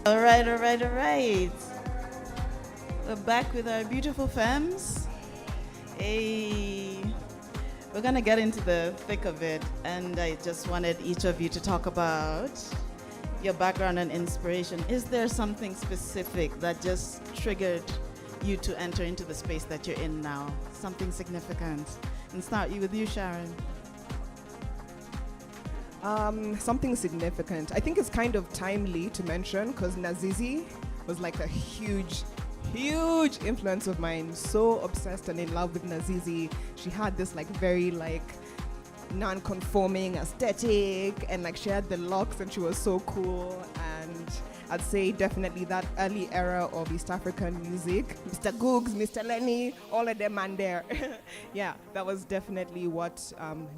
All right, all right, all right. We're back with our beautiful femmes. Hey, we're gonna get into the thick of it, and I just wanted each of you to talk about your background and inspiration. Is there something specific that just triggered you to enter into the space that you're in now? Something significant? And start you with you, Sharon. Something significant. I think it's kind of timely to mention because Nazizi was like a huge influence of mine. So obsessed and in love with Nazizi. She had this like very like non-conforming aesthetic, and like she had the locks and she was so cool. And I'd say definitely that early era of East African music, Mr. Googs, Mr. Lenny, all of them and there. Yeah, that was definitely what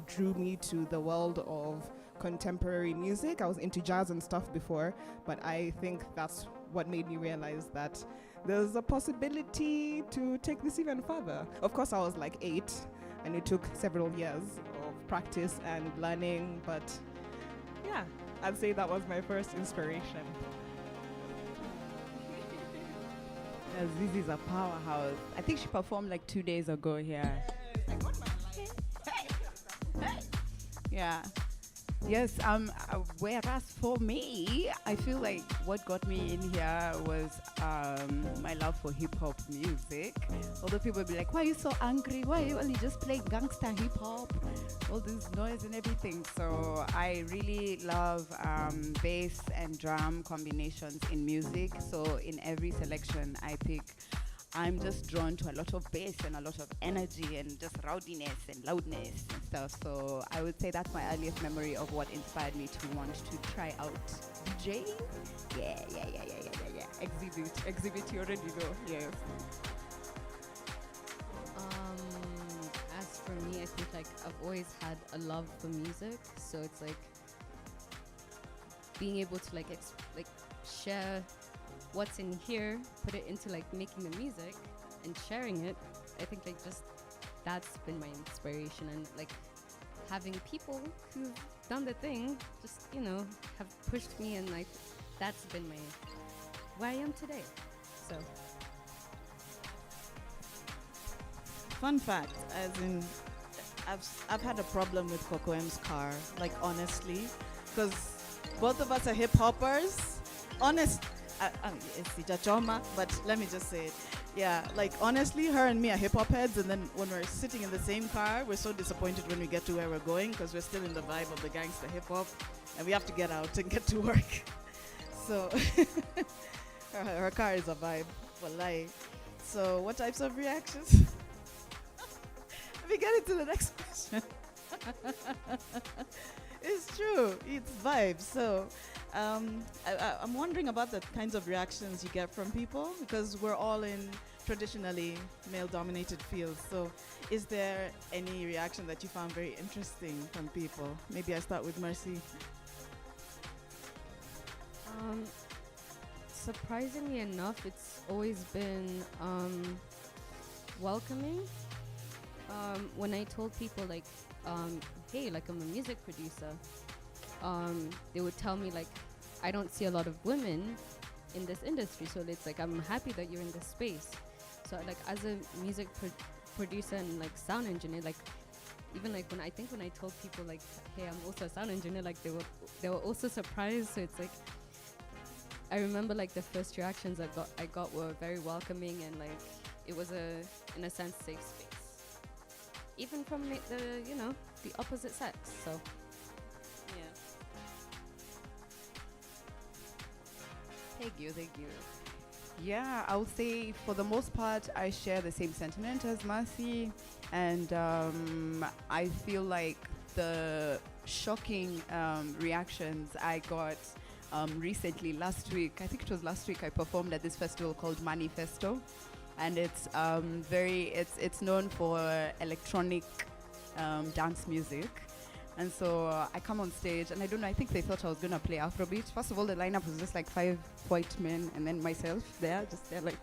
drew me to the world of contemporary music. I was into jazz and stuff before, but I think that's what made me realize that there's a possibility to take this even further. Of course, I was like 8, and it took several years of practice and learning, but yeah, I'd say that was my first inspiration. Zizi's a powerhouse. I think she performed like 2 days ago here. Yeah. Yes, whereas for me, I feel like what got me in here was my love for hip-hop music. Although people will be like, why are you so angry? Why are you only just playing gangster hip-hop? All this noise and everything. So I really love bass and drum combinations in music. So in every selection I pick, I'm just drawn to a lot of bass and a lot of energy and just rowdiness and loudness and stuff. So I would say that's my earliest memory of what inspired me to want to try out DJing. Yeah. Exhibit, you already know. Yes. As for me, I think like I've always had a love for music, so it's like being able to like share what's in here, put it into like making the music and sharing it. I think like just that's been my inspiration, and like having people who've done the thing just have pushed me, and like that's been where I am today. So Fun fact, as in, I've had a problem with Coco M's car, like honestly, because both of us are hip hoppers. It's Jachoma, but let me just say it. Yeah, like honestly, her and me are hip hop heads, and then when we're sitting in the same car, we're so disappointed when we get to where we're going because we're still in the vibe of the gangster hip hop, and we have to get out and get to work. So her car is a vibe, wallahi. So what types of reactions? Let me get into the next question. It's true. It's vibes. So I'm wondering about the kinds of reactions you get from people, because we're all in traditionally male-dominated fields. So is there any reaction that you found very interesting from people? Maybe I start with Mercy. surprisingly enough, it's always been welcoming. When I told people like, hey, like I'm a music producer, they would tell me like, I don't see a lot of women in this industry, so it's like I'm happy that you're in this space. So like as a music producer and like sound engineer, like even like when I told people like, hey, I'm also a sound engineer, like they were also surprised. So it's like I remember like the first reactions I got were very welcoming, and like it was in a sense safe space, even from the opposite sex. So yeah. Thank you. Yeah, I would say for the most part, I share the same sentiment as Mercy, and I feel like the shocking reactions I got recently, last week, I think it was last week, I performed at this festival called Manifesto, and it's it's known for electronic dance music. And so I come on stage, and I don't know, I think they thought I was going to play Afrobeat. First of all, the lineup was just like 5 white men and then myself there, just there like...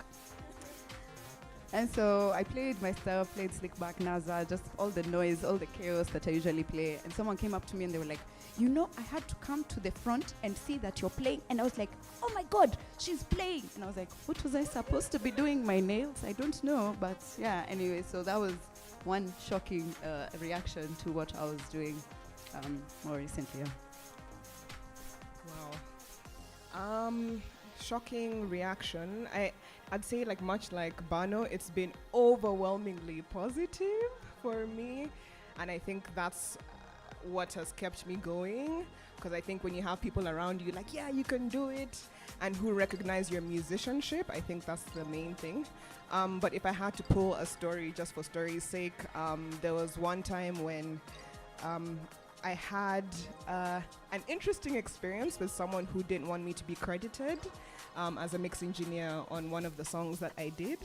And so I played my stuff, played Slick Back NASA, just all the noise, all the chaos that I usually play. And someone came up to me and they were like, you know, I had to come to the front and see that you're playing. And I was like, oh my God, she's playing. And I was like, what was I supposed to be doing? My nails? I don't know. But yeah, anyway, so that was one shocking reaction to what I was doing more recently. Wow. Shocking reaction. I'd say like much like Bano, it's been overwhelmingly positive for me, and I think that's what has kept me going, because I think when you have people around you like, yeah, you can do it, and who recognize your musicianship, I think that's the main thing. But if I had to pull a story just for story's sake, there was one time when I had an interesting experience with someone who didn't want me to be credited as a mix engineer on one of the songs that I did.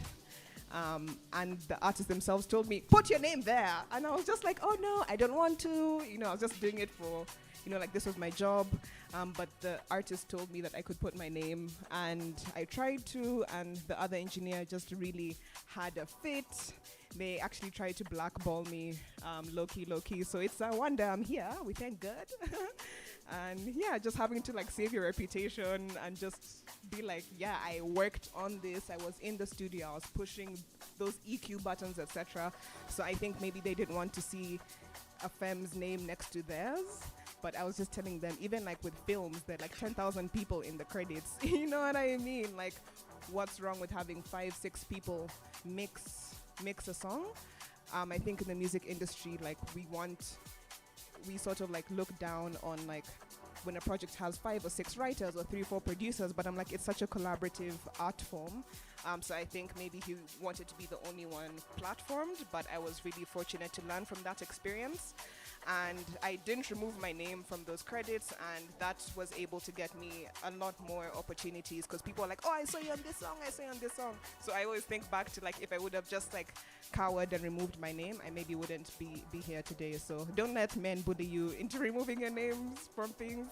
And the artists themselves told me, put your name there. And I was just like, oh no, I don't want to. You know, I was just doing it for, you know, like this was my job. But the artist told me that I could put my name, and I tried to, and the other engineer just really had a fit. They actually tried to blackball me, low key. So it's a wonder I'm here. We thank God. And yeah, just having to like save your reputation and just be like, yeah, I worked on this. I was in the studio. I was pushing those EQ buttons, etc. So I think maybe they didn't want to see a femme's name next to theirs. But I was just telling them, even like with films, there are like 10,000 people in the credits. You know what I mean? Like, what's wrong with having 5-6 people mix a song? I think in the music industry, like we sort of like look down on like when a project has 5 or 6 writers or 3 or 4 producers, but I'm like, it's such a collaborative art form. So I think maybe he wanted to be the only one platformed, but I was really fortunate to learn from that experience. And I didn't remove my name from those credits, and that was able to get me a lot more opportunities, because people are like, oh, I saw you on this song, I saw you on this song. So I always think back to like, if I would have just like cowered and removed my name, I maybe wouldn't be here today. So don't let men bully you into removing your names from things.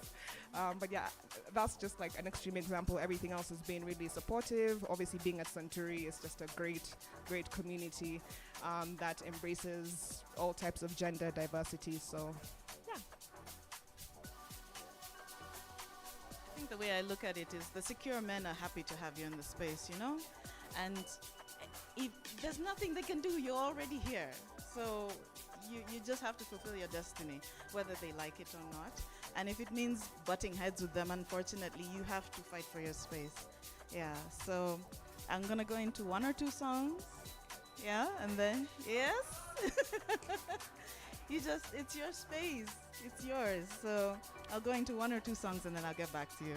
But yeah, that's just like an extreme example. Everything else has been really supportive. Obviously being at Santuri is just a great community that embraces all types of gender diversity. So yeah. I think the way I look at it is the secure men are happy to have you in the space, you know? And if there's nothing they can do, you're already here. So you just have to fulfill your destiny, whether they like it or not. And if it means butting heads with them, unfortunately, you have to fight for your space. Yeah, so I'm gonna go into 1 or 2 songs. Yeah, and then, yes. It's your space. It's yours. So I'll go into 1 or 2 songs and then I'll get back to you.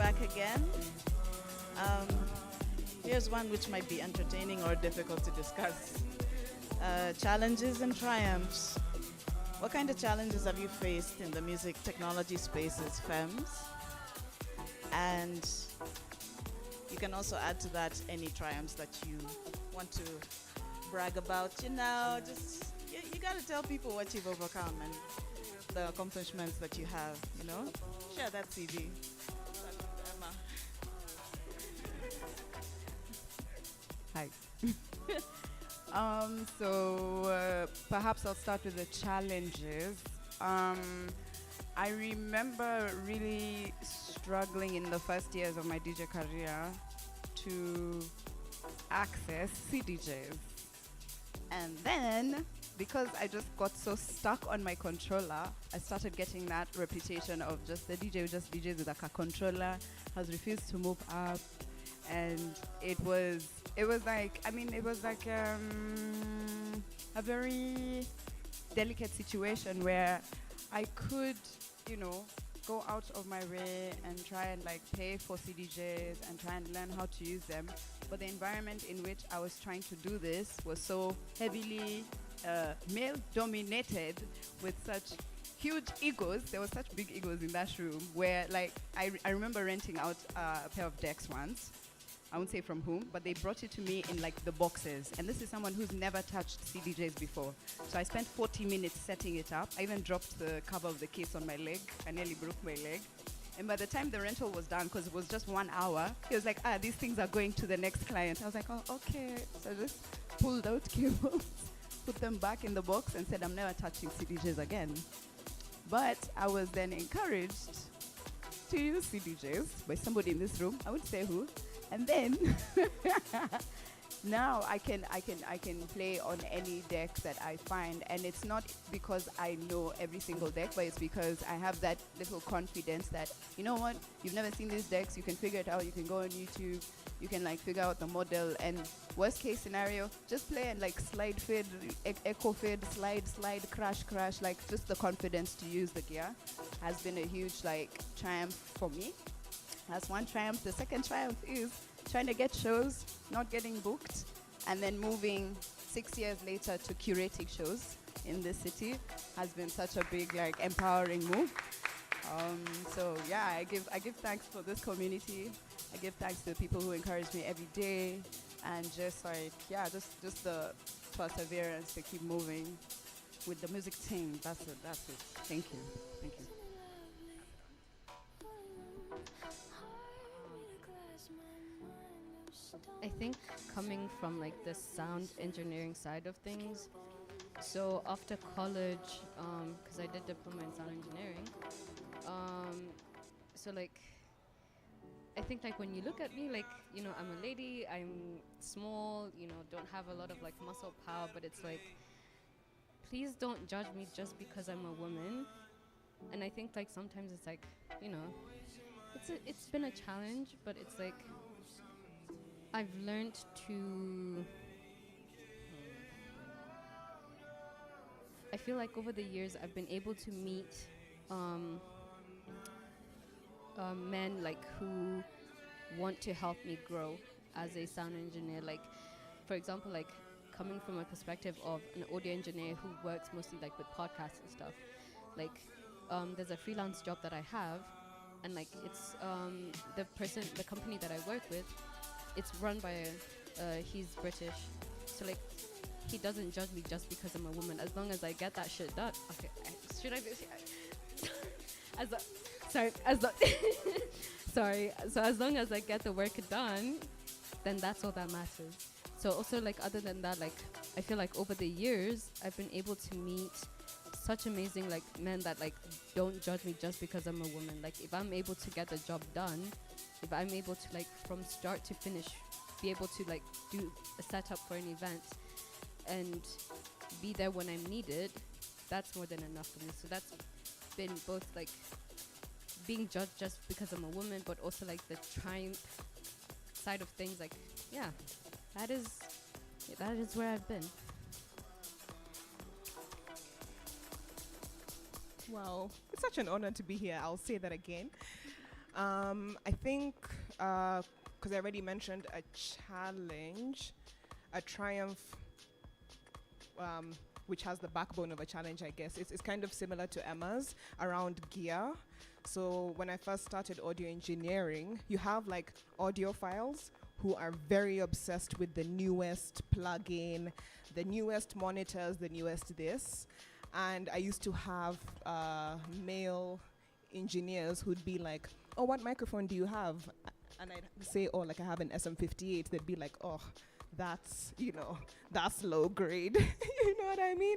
back again. Um, here's one which might be entertaining or difficult to discuss. Challenges and triumphs. What kind of challenges have you faced in the music technology spaces, FEMS? And you can also add to that any triumphs that you want to brag about. You gotta tell people what you've overcome and the accomplishments that you have, Share that CV. Emma. Hi. Perhaps I'll start with the challenges. I remember really struggling in the first years of my DJ career to access CDJs. And then, because I just got so stuck on my controller, I started getting that reputation of just the DJ who just DJs with like a controller, has refused to move up. And it was like a very delicate situation where I could, go out of my way and try and like pay for CDJs and try and learn how to use them. But the environment in which I was trying to do this was so heavily male dominated with such huge egos. There were such big egos in that room where like I remember renting out a pair of decks once. I won't say from whom, but they brought it to me in like the boxes. And this is someone who's never touched CDJs before. So I spent 40 minutes setting it up. I even dropped the cover of the case on my leg. I nearly broke my leg. And by the time the rental was done, because it was just 1 hour, he was like, these things are going to the next client. I was like, oh, okay. So I just pulled out cables, put them back in the box and said, I'm never touching CDJs again. But I was then encouraged to use CDJs by somebody in this room. I wouldn't say who. And then now I can play on any deck that I find, and it's not because I know every single deck, but it's because I have that little confidence that, you know what, you've never seen these decks, you can figure it out, you can go on YouTube, you can like figure out the model, and worst case scenario, just play and like slide fade, echo fade, slide, crash, like just the confidence to use the gear has been a huge like triumph for me. That's one triumph. The second triumph is trying to get shows, not getting booked, and then moving 6 years later to curating shows in this city has been such a big, like, empowering move. So yeah, I give thanks for this community. I give thanks to the people who encourage me every day, and just like just the perseverance to keep moving with the music team. That's it. Thank you. I think coming from like the sound engineering side of things, so after college, because I did diploma in sound engineering, so like I think like when you look at me, like, I'm a lady, I'm small, don't have a lot of like muscle power, but it's like, please don't judge me just because I'm a woman. And I think like sometimes it's like, it's been a challenge, but it's like I've learned to I feel like over the years I've been able to meet men like who want to help me grow as a sound engineer. Like, for example, like coming from a perspective of an audio engineer who works mostly like with podcasts and stuff. Like, there's a freelance job that I have, and like it's the company that I work with, it's run by he's British, so like he doesn't judge me just because I'm a woman. As long as I get that shit done. Okay, should I? Sorry. So as long as I get the work done, then that's all that matters. So also like other than that, like I feel like over the years I've been able to meet such amazing like men that like don't judge me just because I'm a woman. Like if I'm able to get the job done, if I'm able to like from start to finish be able to like do a setup for an event and be there when I'm needed, that's more than enough for me. So that's been both like being judged just because I'm a woman, but also like the triumph side of things. Like, yeah, that is where I've been. Wow, it's such an honor to be here. I'll say that again. I think because I already mentioned a challenge, a triumph, which has the backbone of a challenge, I guess. It's kind of similar to Emma's around gear. So when I first started audio engineering, you have like audiophiles who are very obsessed with the newest plugin, the newest monitors, the newest this. And I used to have male engineers who'd be like, oh, what microphone do you have? And I'd say, oh, like I have an SM58. They'd be like, oh, that's, that's low grade. You know what I mean?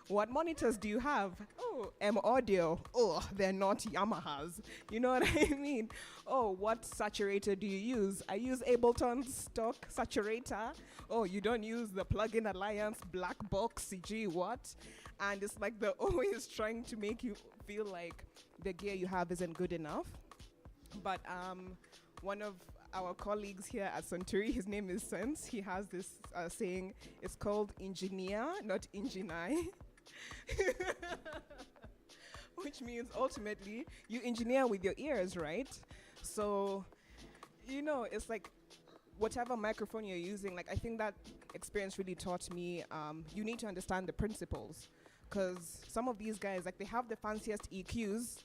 What monitors do you have? Oh, M Audio. Oh, they're not Yamahas. You know what I mean? Oh, what saturator do you use? I use Ableton's stock saturator. Oh, you don't use the Plugin Alliance Black Box CG what? And it's like they're always trying to make you feel like the gear you have isn't good enough. But one of our colleagues here at Santuri, his name is Sense, he has this saying, it's called engineer, not engineer. Which means ultimately you engineer with your ears, right? So, it's like whatever microphone you're using, like I think that experience really taught me you need to understand the principles. Because some of these guys, like they have the fanciest EQs,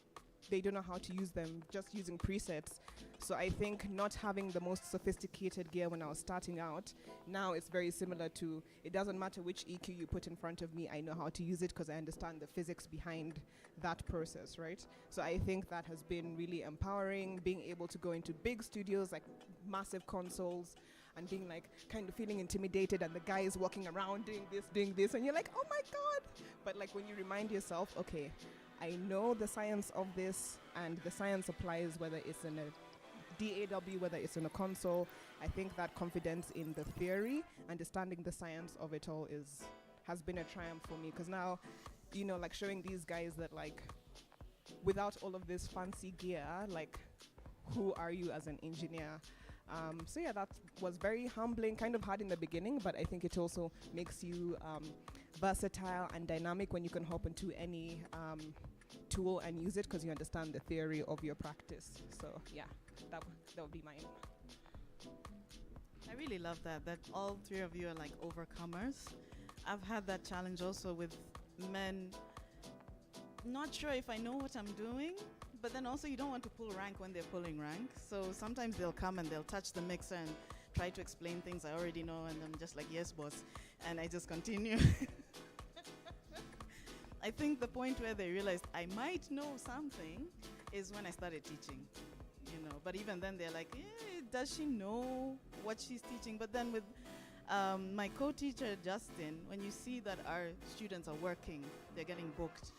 they don't know how to use them, just using presets. So I think not having the most sophisticated gear when I was starting out, now it's very similar to, it doesn't matter which EQ you put in front of me, I know how to use it because I understand the physics behind that process, right? So I think that has been really empowering, being able to go into big studios, like massive consoles, and being like, kind of feeling intimidated, and the guy is walking around doing this, and you're like, oh my God. But like when you remind yourself, okay, I know the science of this, and the science applies whether it's in a DAW, whether it's in a console. I think that confidence in the theory, understanding the science of it all has been a triumph for me. Because now, like showing these guys that like, without all of this fancy gear, like, who are you as an engineer? So yeah, that was very humbling, kind of hard in the beginning, but I think it also makes you versatile and dynamic when you can hop into any tool and use it because you understand the theory of your practice. So yeah, that would be mine. I really love that all three of you are like overcomers. I've had that challenge also with men. Not sure if I know what I'm doing, but then also you don't want to pull rank when they're pulling rank. So sometimes they'll come and they'll touch the mixer and try to explain things I already know, and I'm just like, yes, boss. And I just continue. I think the point where they realized I might know something is when I started teaching, But even then they're like, does she know what she's teaching? But then with my co-teacher, Justin, when you see that our students are working, they're getting booked,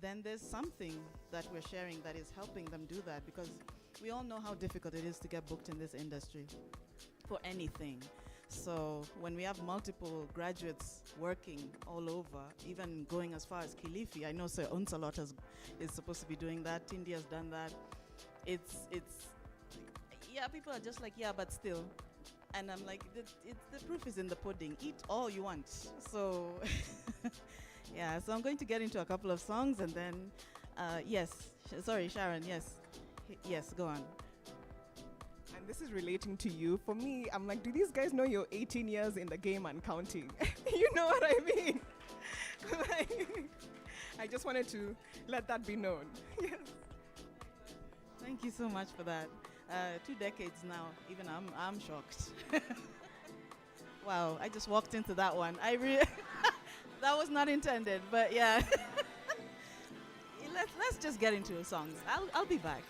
then there's something that we're sharing that is helping them do that, because we all know how difficult it is to get booked in this industry for anything. So when we have multiple graduates working all over, even going as far as Kilifi, I know Sir Unsalot is supposed to be doing that, Tindi has done that. It's yeah, people are just like, yeah, but still. And I'm like, the proof is in the pudding. Eat all you want. So yeah, so I'm going to get into a couple of songs, and then, sorry, Sharon, yes, go on. And this is relating to you. For me, I'm like, do these guys know you're 18 years in the game and counting? You know what I mean? I just wanted to let that be known. Yes. Thank you so much for that. 2 decades now, even I'm shocked. Wow, I just walked into that one. That was not intended, but yeah. Let's just get into the songs. I'll be back.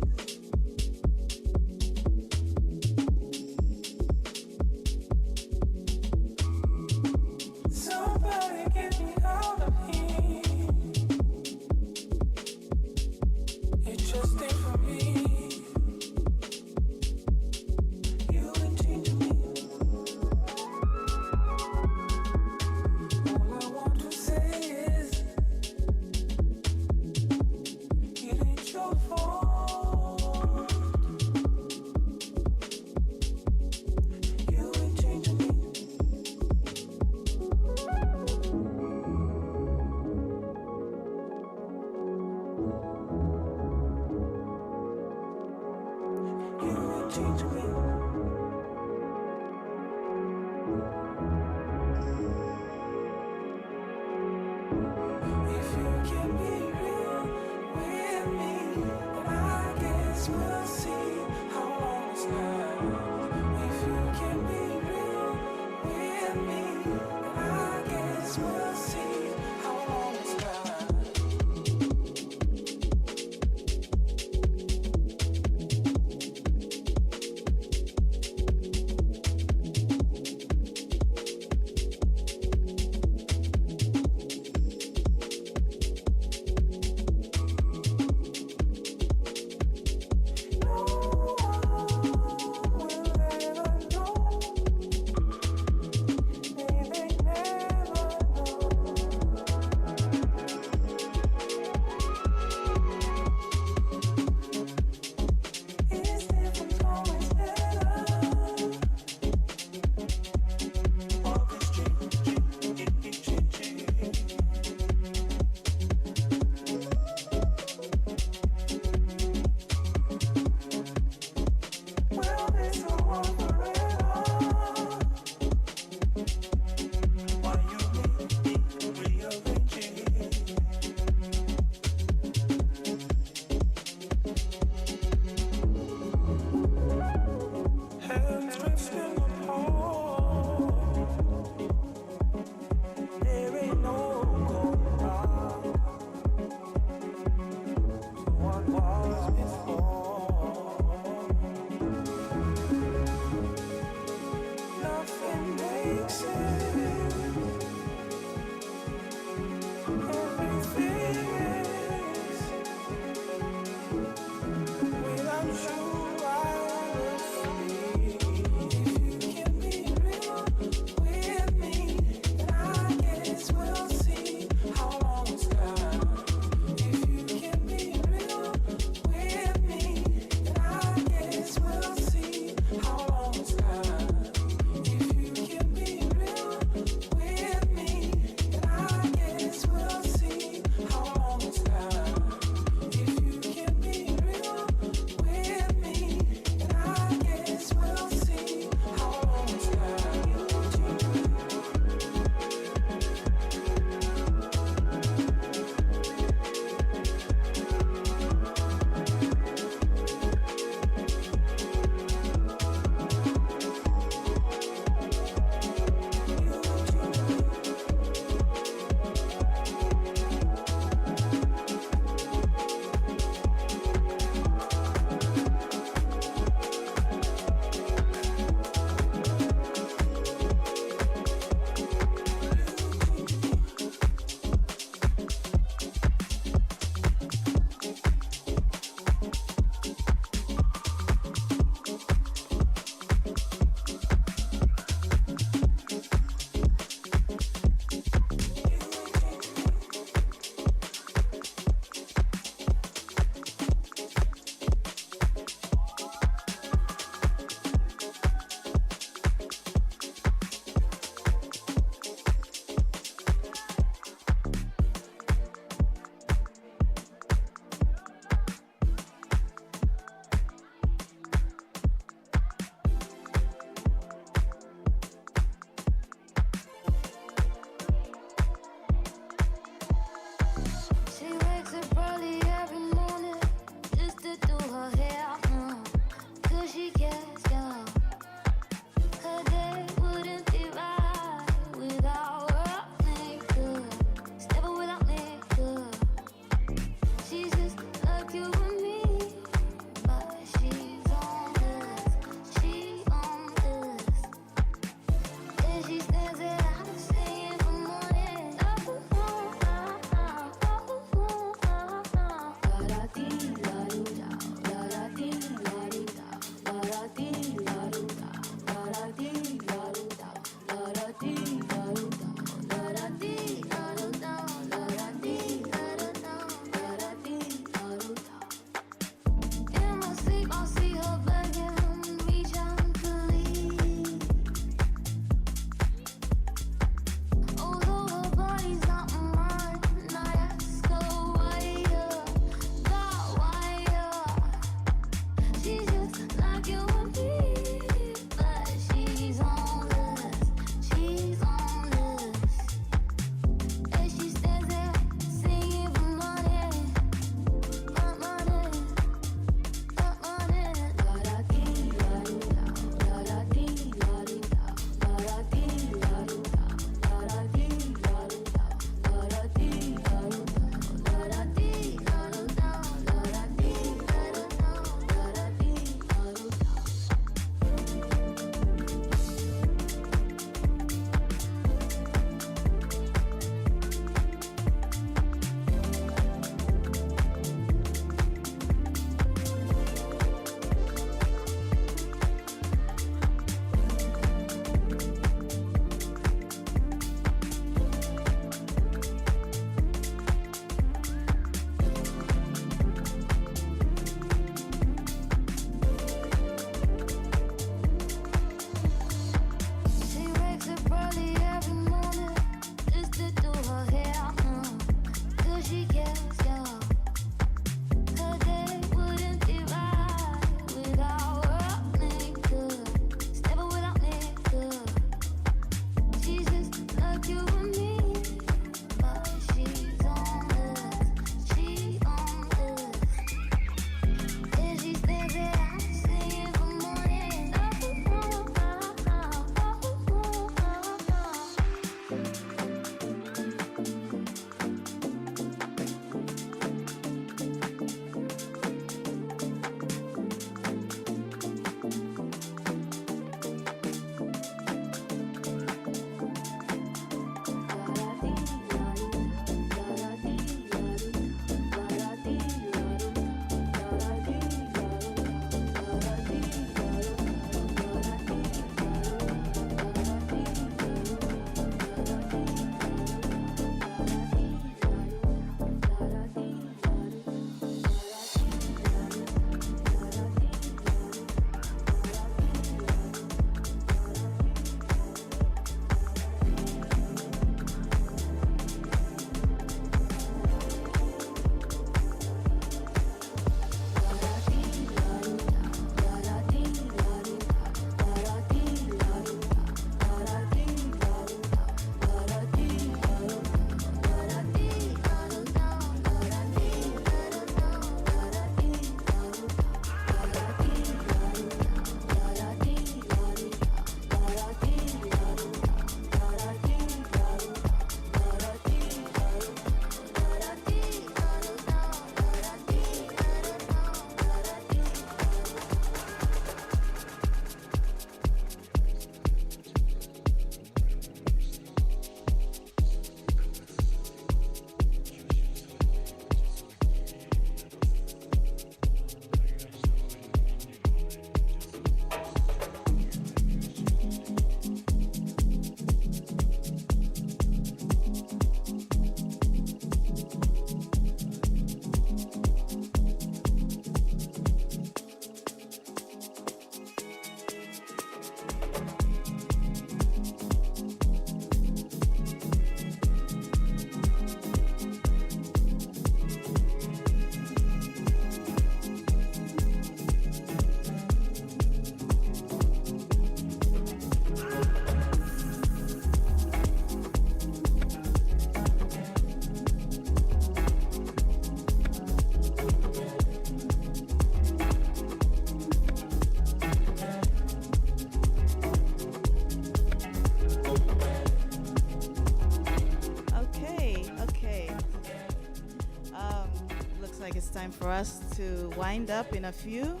it's time for us to wind up in a few.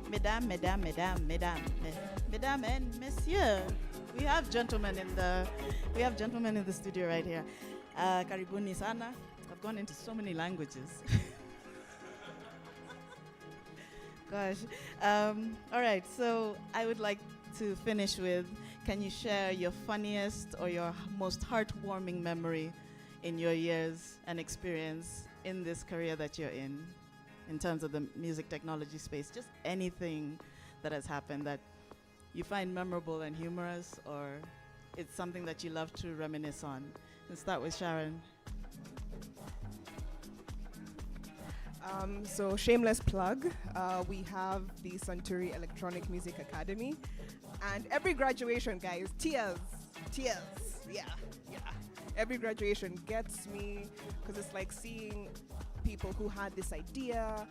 Mesdames and messieurs. We have gentlemen in the studio right here. Karibuni sana. I've gone into so many languages. Gosh. All right, so I would like to finish with, can you share your funniest or your most heartwarming memory in your years and experience in this career that you're in terms of the music technology space? Just anything that has happened that you find memorable and humorous, or it's something that you love to reminisce on. Let's start with Sharon. So shameless plug, we have the Santuri Electronic Music Academy, and every graduation, guys, tears, yeah. Every graduation gets me, because it's like seeing people who had this idea,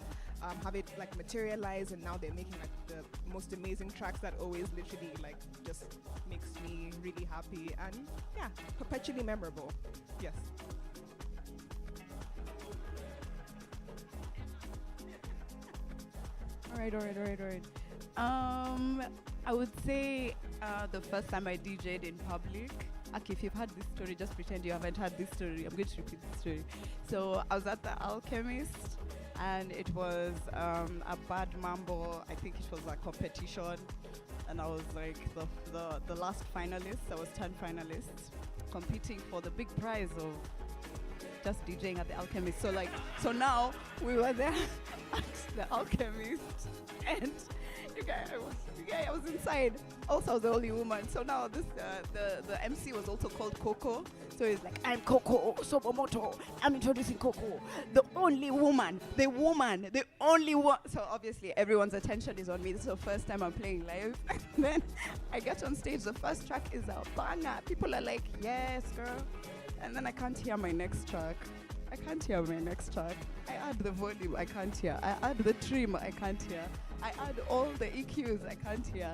have it like materialize, and now they're making like the most amazing tracks that always literally like just makes me really happy and yeah, perpetually memorable. Yes. All right. I would say the first time I DJ'd in public. Okay, if you've had this story, just pretend you haven't had this story. I'm going to repeat the story. So I was at the Alchemist, and it was a bad mambo. I think it was a competition, and I was like the last finalist. I was 10 finalists competing for the big prize of just DJing at the Alchemist. So now we were there at the Alchemist, and I was inside. Also, I was the only woman. So now this the MC was also called Coco. So he's like, I'm Coco Sobomoto. I'm introducing Coco, the only woman, the only one. So obviously everyone's attention is on me. This is the first time I'm playing live. And then I get on stage. The first track is a banger. People are like, yes, girl. And then I can't hear my next track. I add the volume, I can't hear. I add the trim, I can't hear. I add all the EQs, I can't hear.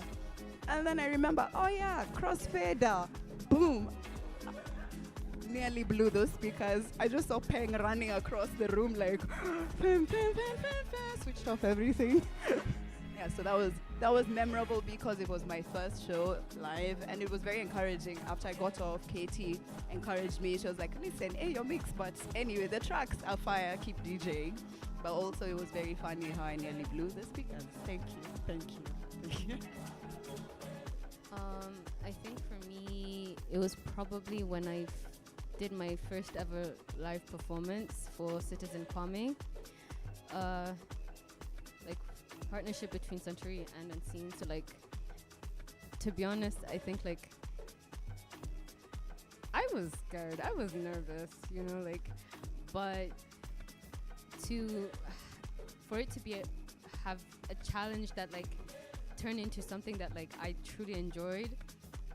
And then I remember, oh yeah, crossfader, boom. Nearly blew those speakers. I just saw Peng running across the room like, switched off everything. Yeah, so that was memorable because it was my first show live, and it was very encouraging. After I got off, Katie encouraged me. She was like, listen, hey, your mix, but anyway, the tracks are fire, keep DJing. But also it was very funny how I nearly blew the speakers. Thank you. I think for me, it was probably when I did my first ever live performance for Citizen Kwame. Partnership between Santuri and Unseen. So to be honest, I think I was scared. I was nervous, but for it to have a challenge that turned into something that I truly enjoyed.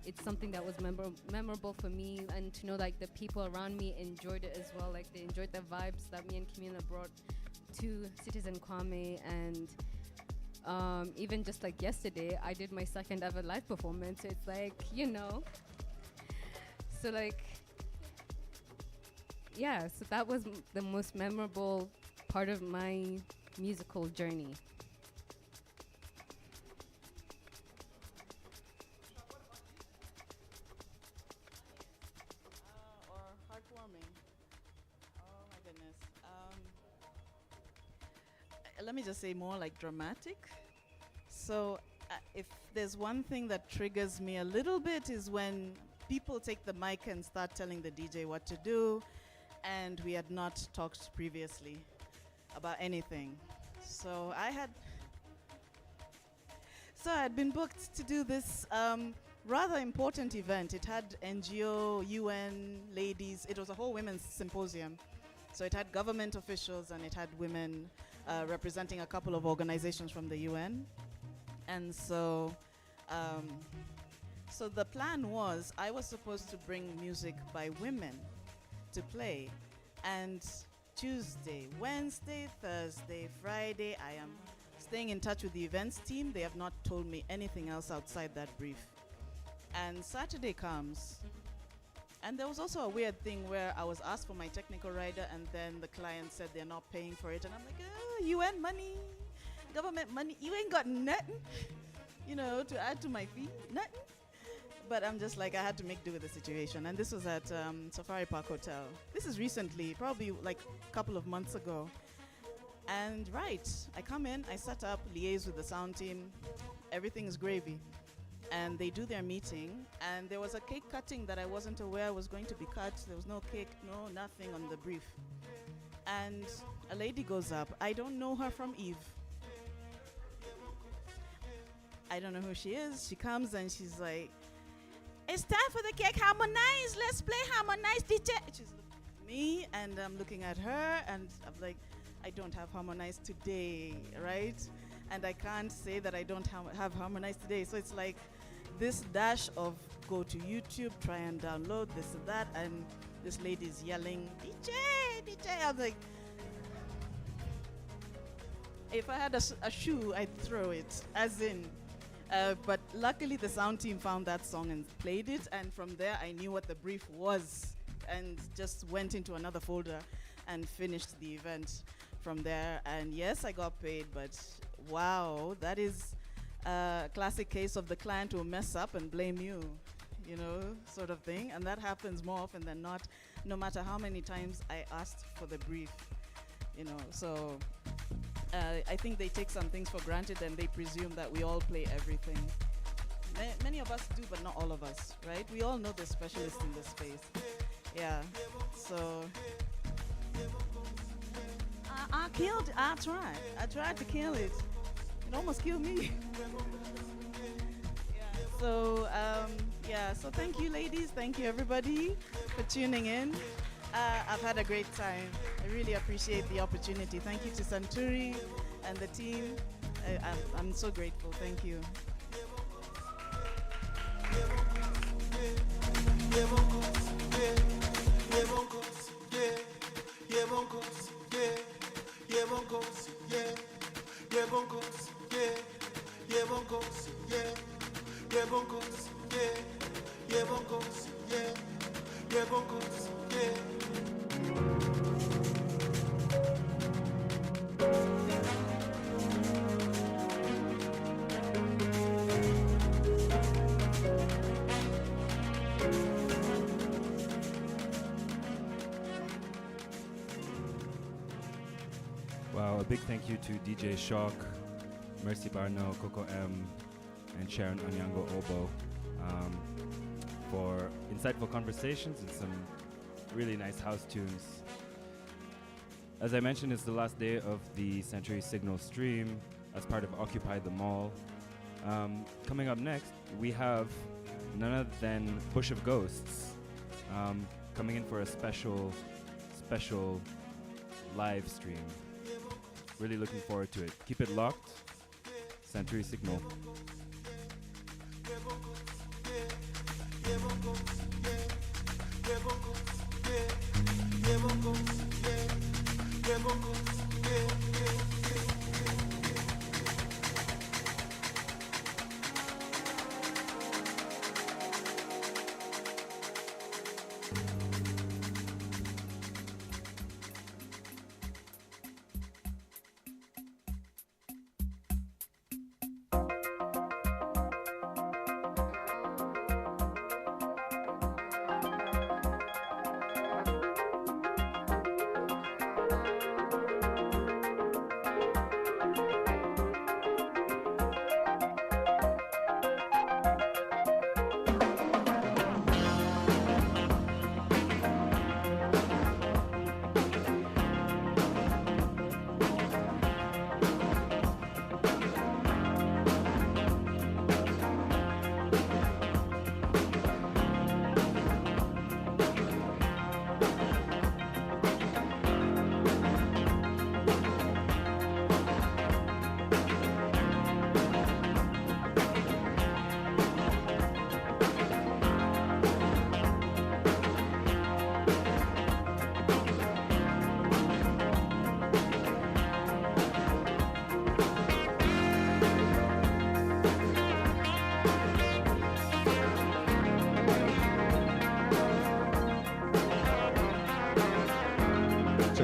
It's something that was memorable for me, and to know the people around me enjoyed it as well. They enjoyed the vibes that me and Kimina brought to Citizen Kwame, and even just yesterday, I did my second ever live performance. So it's so that was the most memorable part of my musical journey. Or heartwarming. Oh my goodness. Let me just say more dramatic. So if there's one thing that triggers me a little bit is when people take the mic and start telling the DJ what to do, and we had not talked previously about anything. So I had been booked to do this rather important event. It had NGO, UN ladies. It was a whole women's symposium. So it had government officials and it had women representing a couple of organizations from the UN. And so the plan was I was supposed to bring music by women to play. And Tuesday, Wednesday, Thursday, Friday, I am staying in touch with the events team. They have not told me anything else outside that brief. And Saturday comes, And there was also a weird thing where I was asked for my technical rider, and then the client said they're not paying for it. And I'm like, oh, UN money, government money, you ain't got nothing, to add to my fee, nothing. But I'm just like, I had to make do with the situation. And this was at Safari Park Hotel. This is recently, probably like a couple of months ago. And I come in, I set up, liaise with the sound team, everything is gravy. And they do their meeting, and there was a cake cutting that I wasn't aware was going to be cut. There was no cake, nothing on the brief. And a lady goes up. I don't know her from Eve. I don't know who she is. She comes and she's like, it's time for the cake harmonize. Let's play harmonize, DJ. She's looking at me, and I'm looking at her, and I'm like, I don't have harmonize today, right? And I can't say that I don't have harmonize today. So it's like this dash of go to YouTube, try and download this and that, and this lady's yelling, DJ, DJ. I'm like, if I had a shoe, I'd throw it, as in. But luckily the sound team found that song and played it, and from there I knew what the brief was and just went into another folder and finished the event from there. And yes, I got paid, but wow, that is a classic case of the client will mess up and blame you, sort of thing. And that happens more often than not, no matter how many times I asked for the brief, so I think they take some things for granted and they presume that we all play everything. Many of us do, but not all of us, right? We all know the specialists in this space. Yeah, so I tried to kill it. It almost killed me. So thank you, ladies. Thank you, everybody, for tuning in. I've had a great time. I really appreciate the opportunity. Thank you to Santuri and the team. I'm so grateful. Thank you. Wow, a big thank you to DJ Shock, Mercy Barno, Coco M, and Sharon Onyango Obo for insightful conversations and some really nice house tunes. As I mentioned, it's the last day of the Santuri Signal stream as part of Occupy the Mall. Coming up next, we have none other than Bush of Ghosts coming in for a special live stream. Really looking forward to it. Keep it locked. Santuri Signal.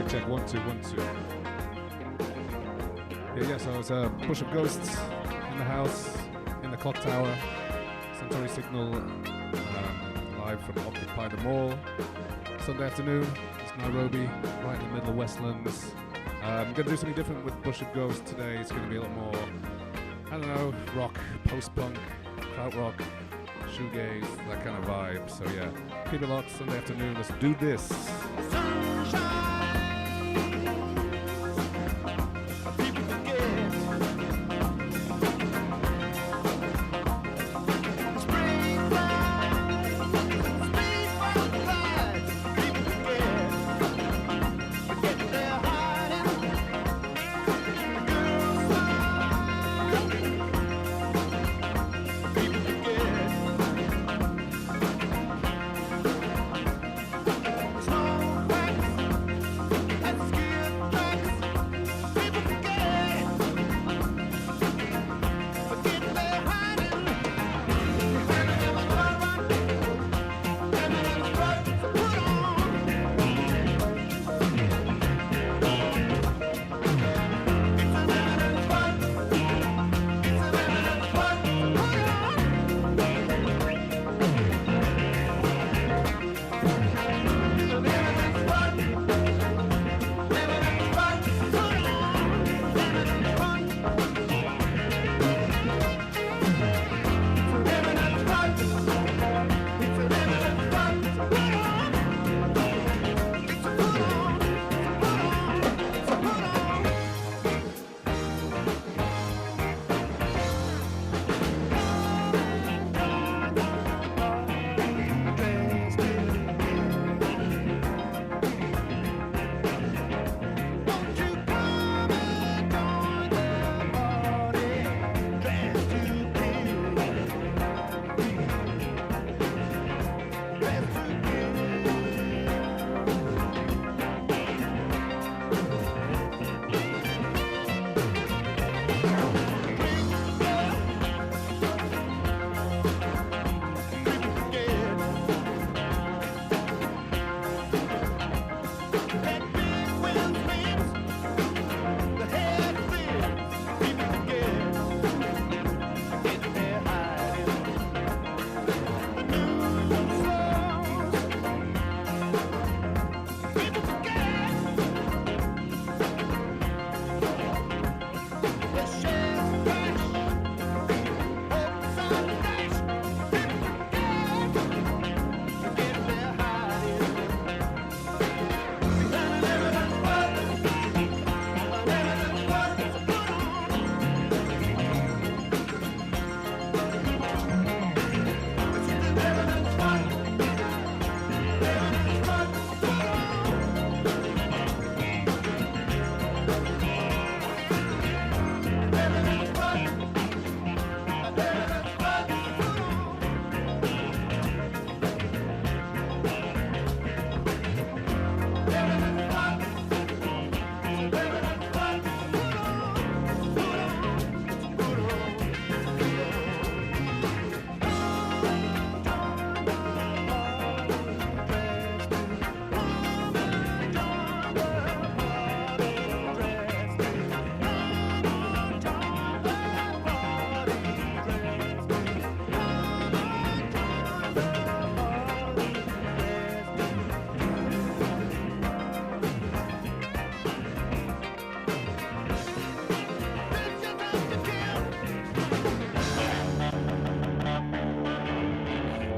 check. 1 2 1 2. Yeah. So it's a Bush of Ghosts in the house, in the clock tower. Santuri Signal, live from Occupy the Mall. Sunday afternoon. It's Nairobi, right in the middle of Westlands. I'm gonna do something different with Bush of Ghosts today. It's gonna be a lot more, I don't know, rock, post-punk, krautrock, shoegaze, that kind of vibe. So yeah, keep it locked. Sunday afternoon. Let's do this.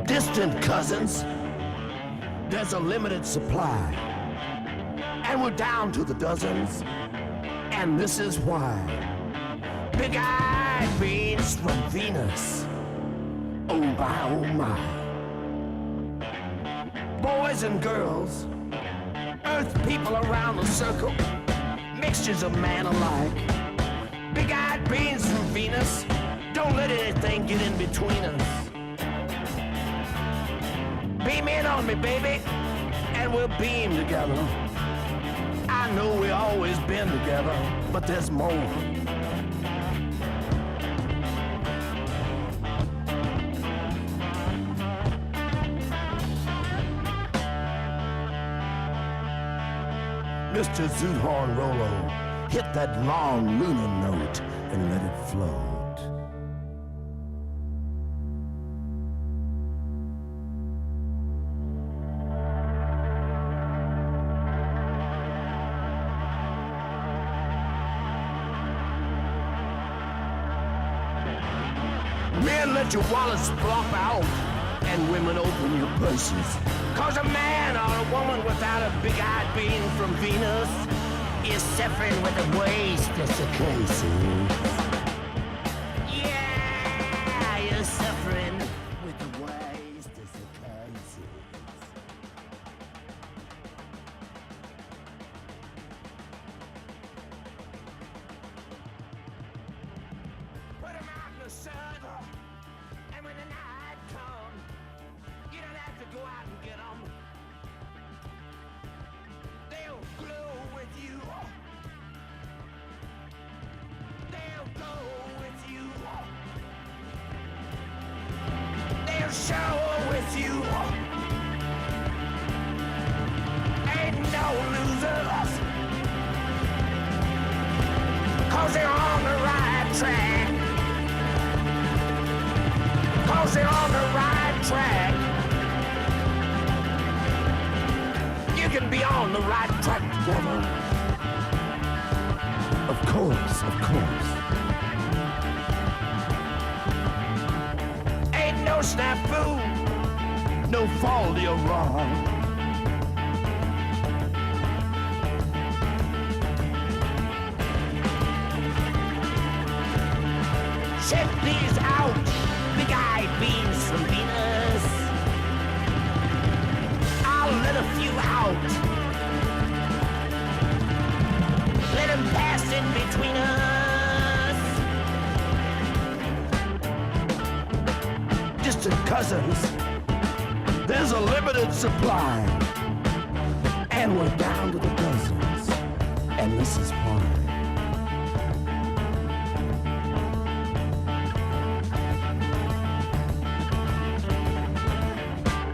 Distant cousins, there's a limited supply, and we're down to the dozens, and this is why. Big-eyed beans from Venus, oh my, boys and girls, earth people around the circle, mixtures of man alike. Big-eyed beans from Venus, don't let anything get in between us. Beam in on me, baby, and we'll beam together. I know we always been together, but there's more. Mr. Zoothorn Rolo, hit that long lunar note and let it float. Men, let your wallets flop out, and women, open your purses. Cause a man or a woman without a big-eyed being from Venus is suffering with a waist desiccations. Yeah, you're suffering with the waist desiccations. Put 'em out in the sun, and when the night comes, you don't have to go out and get 'em. They'll glow with you. They'll go with you. They'll shower with you. Ain't no losers, cause they're on the right track. Cause they're on the right track. You can be on the right track together. Of course, of course. Ain't no snafu, no fault you're wrong. Check these out, big-eyed beings from Venus. I'll let a few out. Let them pass in between us. Distant cousins, there's a limited supply. And we're down to the dozens. And this is why.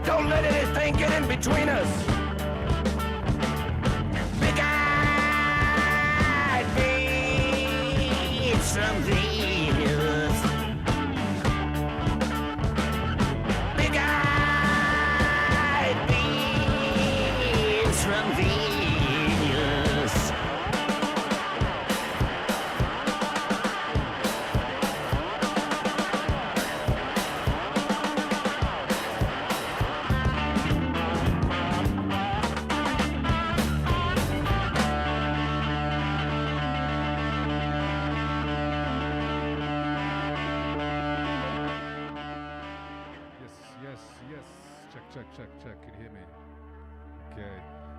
Don't let anything get in between us. Big-eyed beings from Venus. Big-eyed beings from Venus. Check. Can you hear me? Okay.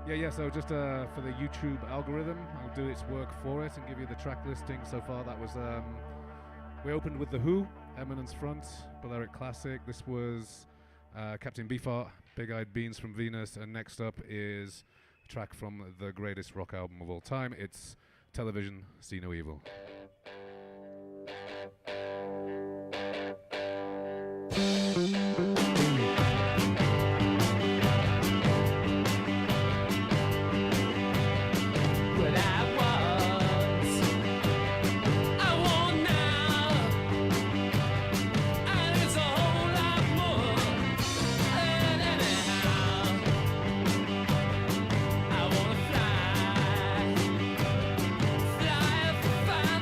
Yeah. So just for the YouTube algorithm, I'll do its work for it and give you the track listing. So far, that was we opened with The Who, Eminence Front, Balearic Classic. This was Captain Beefheart, Big-Eyed Beans from Venus, and next up is a track from the greatest rock album of all time. It's Television, See No Evil. Fly, fly,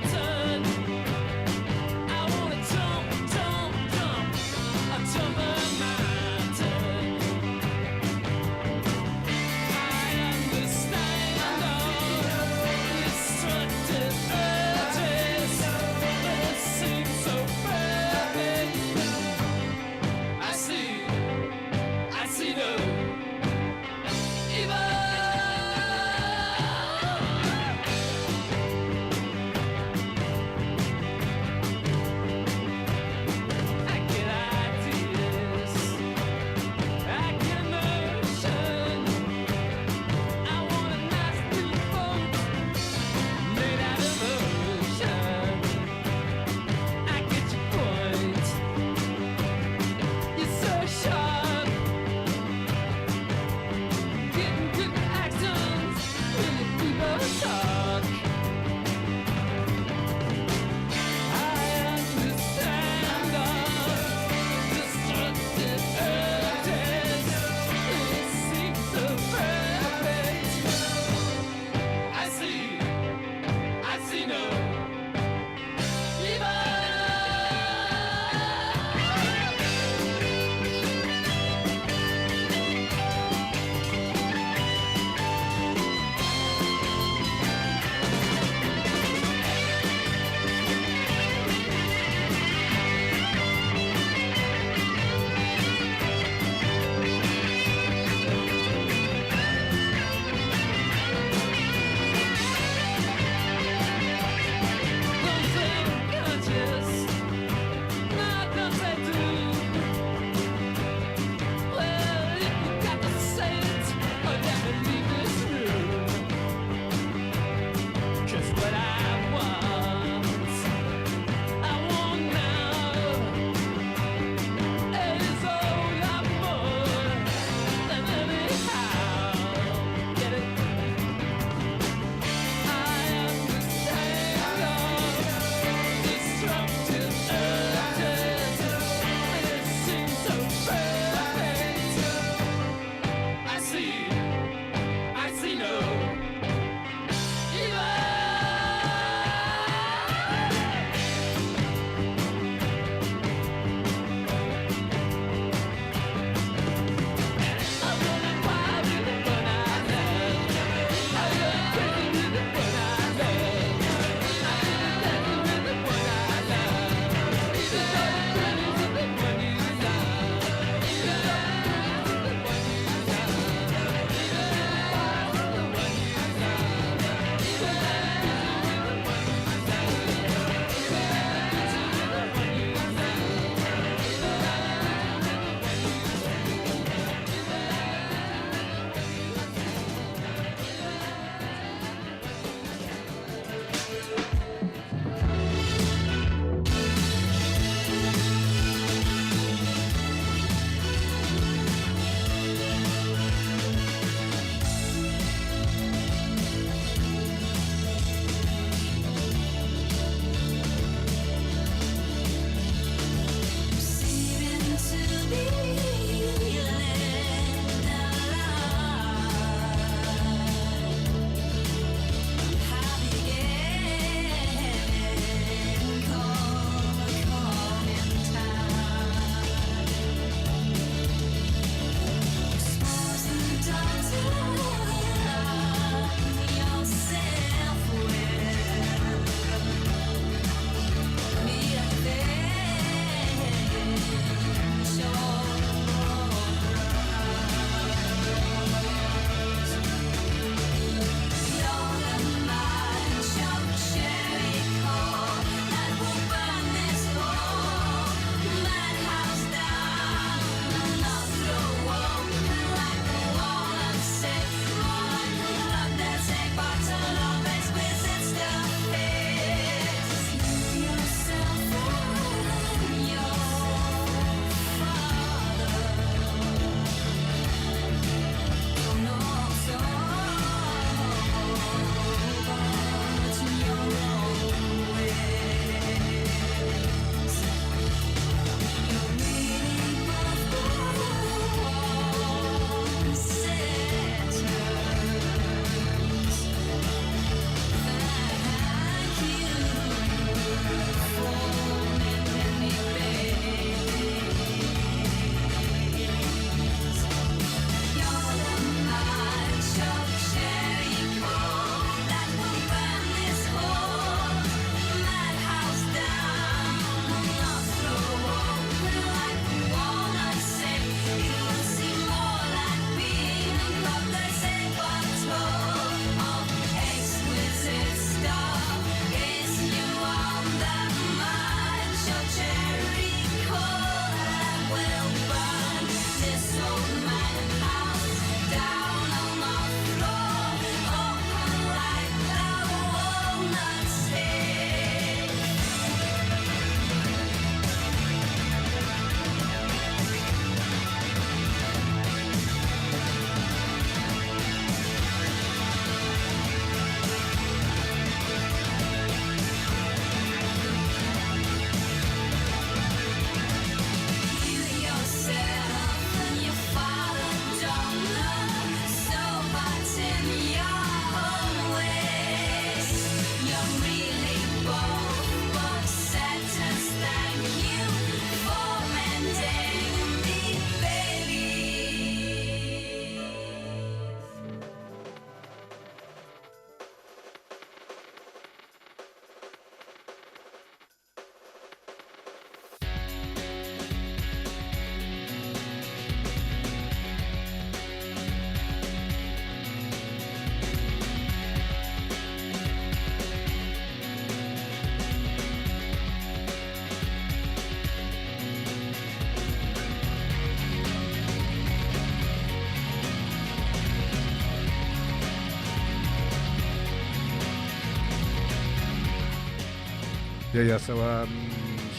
Yeah. So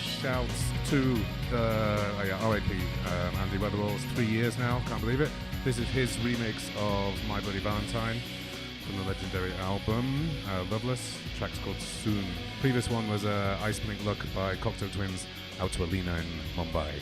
shouts to R.I.P. Andy Weatherall. It's 3 years now. Can't believe it. This is his remix of My Bloody Valentine from the legendary album Loveless. The track's called Soon. Previous one was Ice Blink Look by Cocktail Twins out to Alina in Mumbai.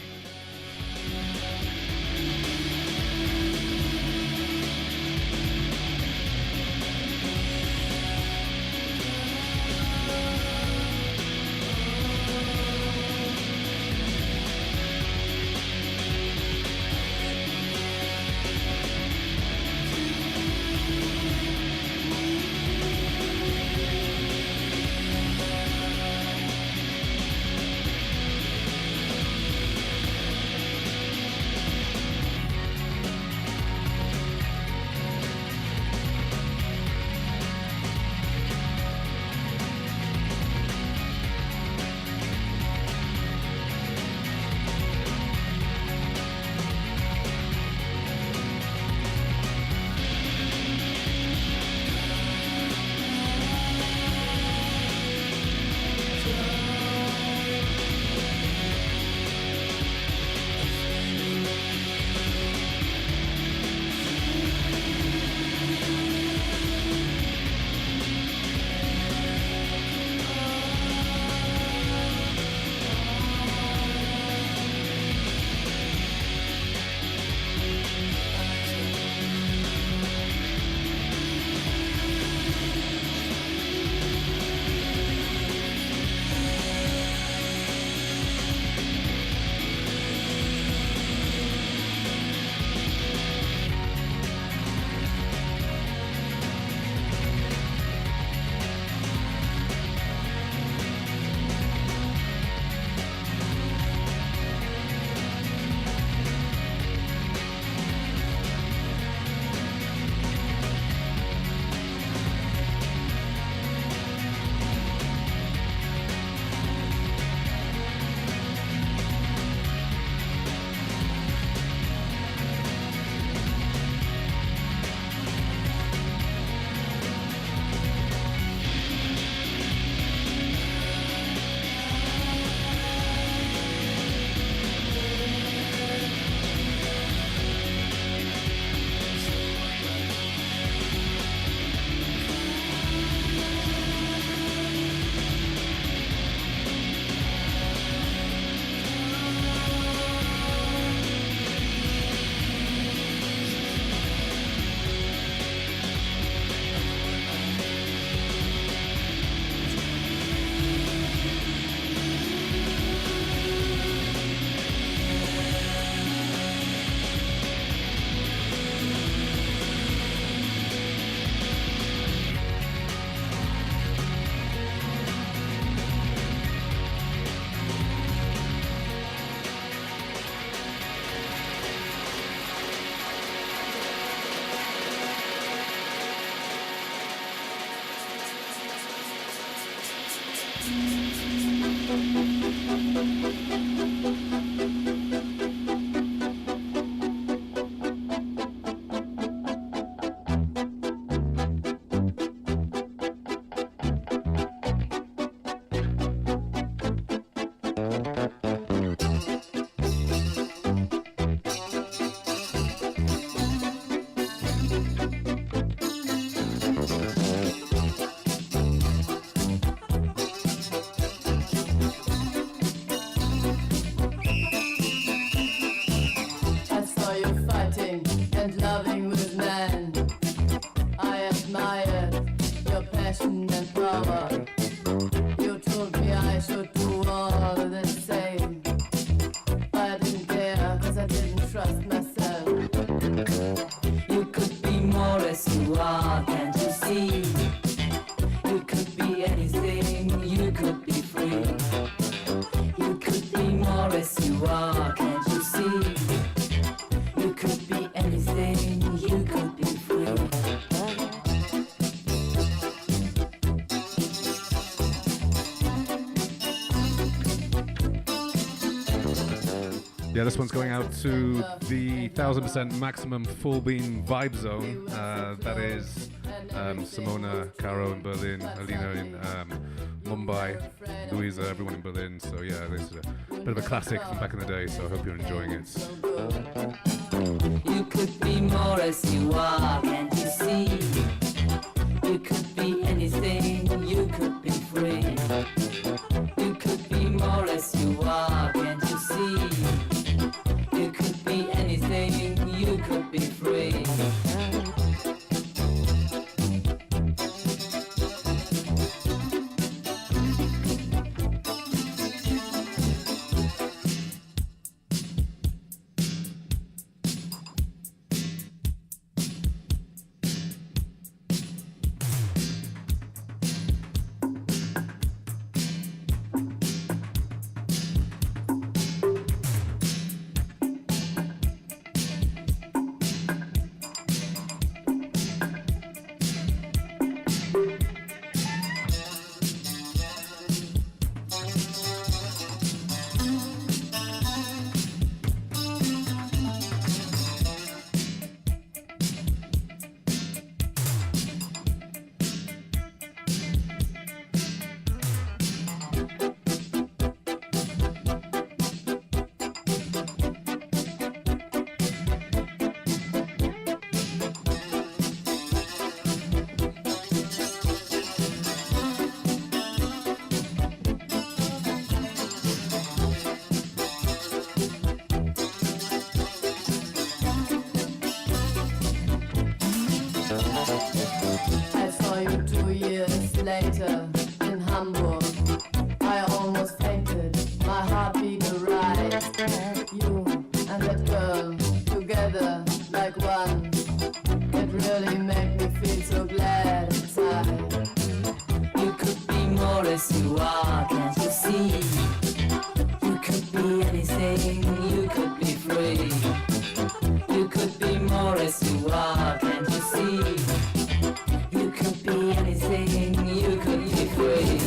Yeah, this one's going out to the 1000% maximum full beam vibe zone. That is Simona, Caro in Berlin, Alina in Mumbai, Louisa, everyone in Berlin. So yeah, this is a bit of a classic from back in the day. So I hope you're enjoying it. You could be more as you are, can't you see? You could be anything, you could be free. You could be more as you are, can't you see? You could be anything, you could be free. I saw you 2 years later in Hamburg. I almost fainted, my heart beat a ride. You and that girl together like one. It really made me feel so glad inside. You could be more as you are, can't you see? You could be anything, you could be free. You could be more as you are, can't you see? You could be anything, you could be free.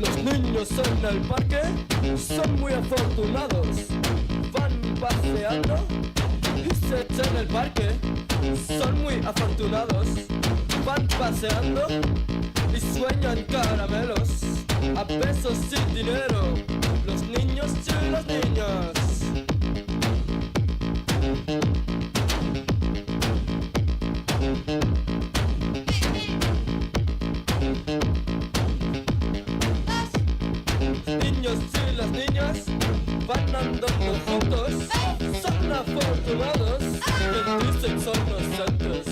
Los niños en el parque son muy afortunados. Van paseando y se echan el parque. Son muy afortunados. Van paseando y sueñan caramelos. A pesos y dinero. Los niños y las niñas. Niños y las niñas van andando juntos, son afortunados, que dicen son nosotros.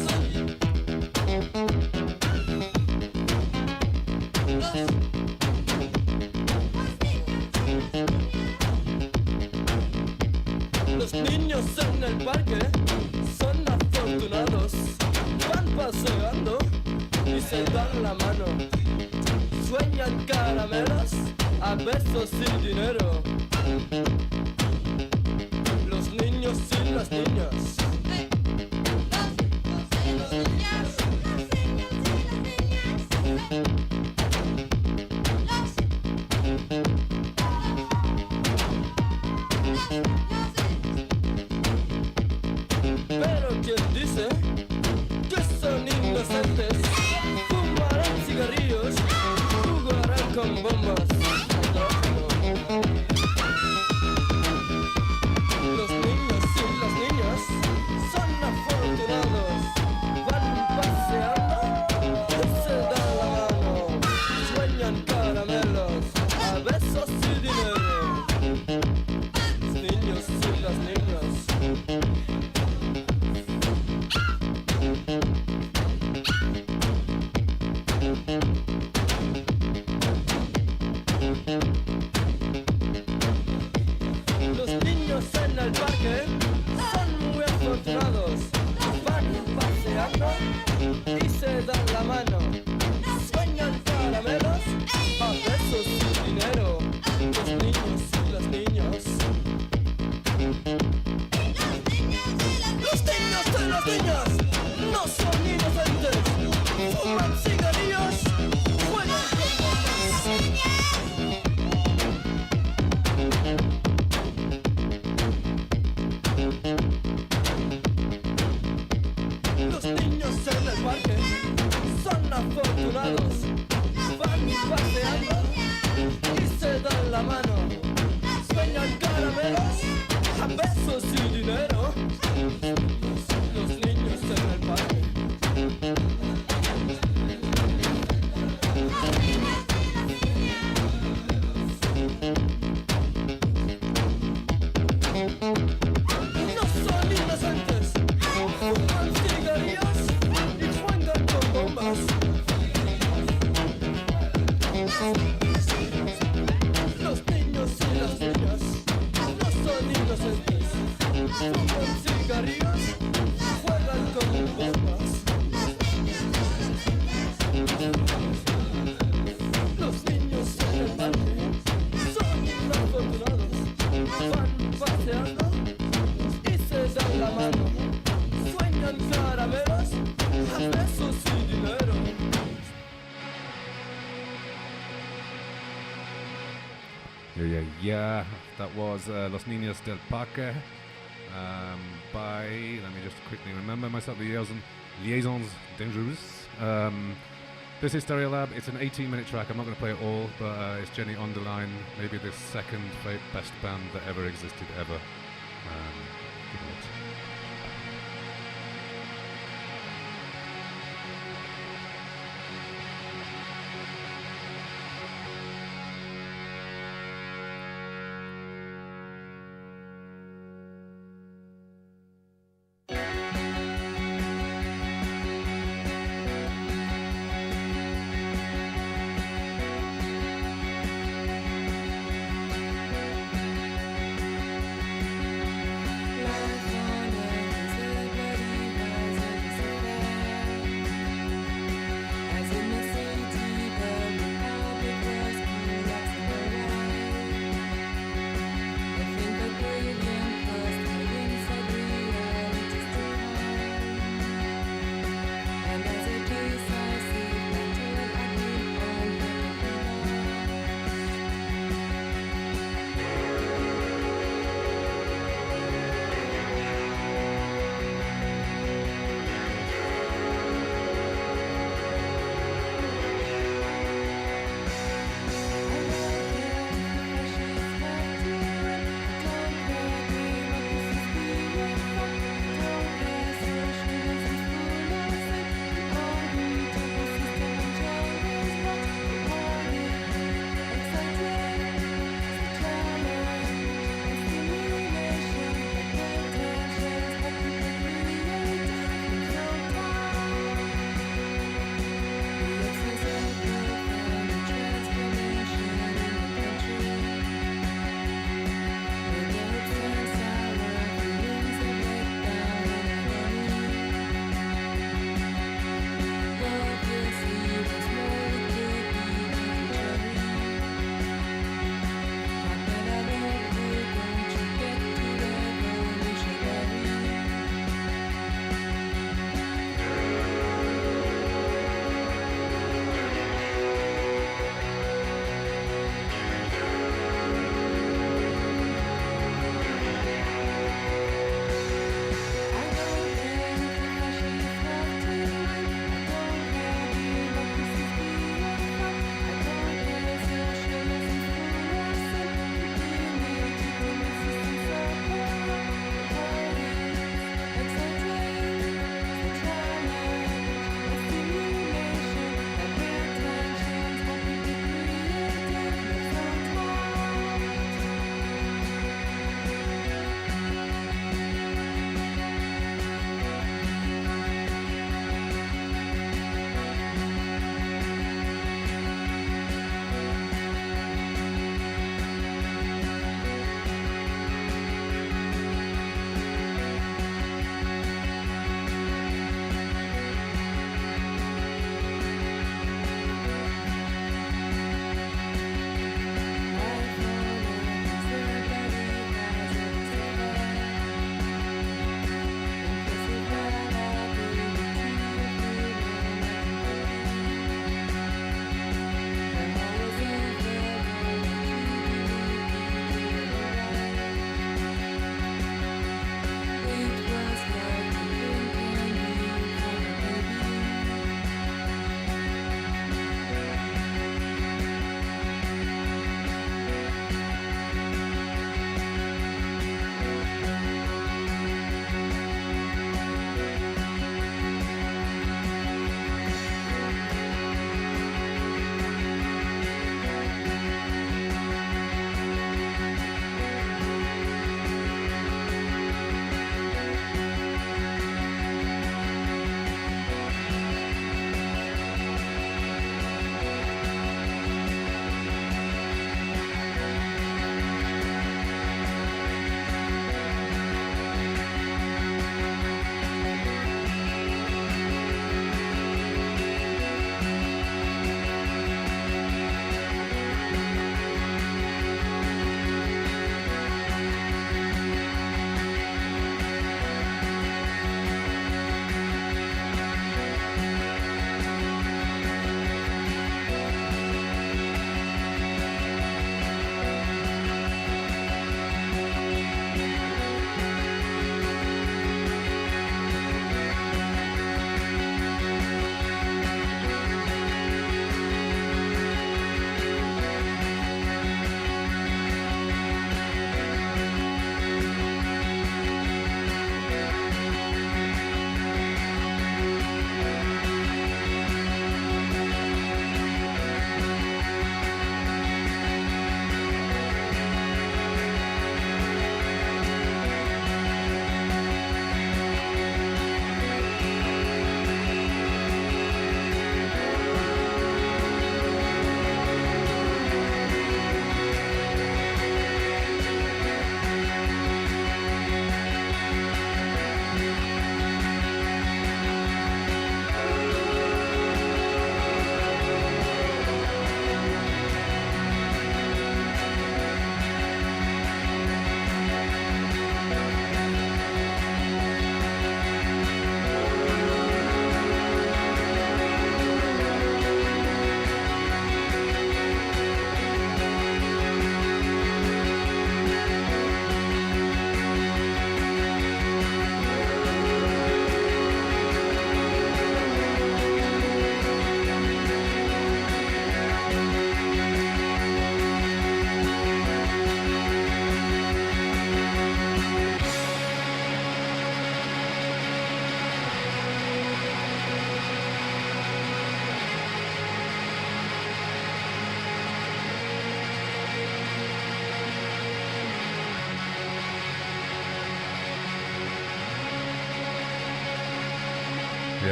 paseando y se dan la mano. Sueñan caramelos a besos y dinero. Los niños y las niñas. Pero quien dice que son inocentes, fumarán cigarrillos, jugarán con bombas. Los niños y las niñas son afortunados, van paseando y se dan la mano, sueñan caramelos a besos y dinero. Los niños y las niñas. Los niños en el parque son muy afortunados, van paseando y se dan la mano, sueñan caramelos a besos y dinero. Los niños y las niñas. Los niños y las niñas no son inocentes, fuman cigarrillos, juegan con bombas. Los niños en el parque son afortunados, van paseando y se dan la mano, sueñan caramelos a besos y dinero. Los niños en el parque. No son inocentes, fuman cigarrillos y juegan con bombas. Los niños y las niñas no son inocentes, fuman cigarrillos, juegan con bombas. Los niños en el parque son afortunados, van paseando y se dan la mano, sueñan caramelos a besos y dinero. Yeah. That was Los Niños del Parque by, let me just quickly remember myself, the Liaisons Dangereuses. This is Stereolab. It's an 18-minute track. I'm not going to play it all, but it's Jenny on the line, maybe the second best band that ever existed ever. Good night.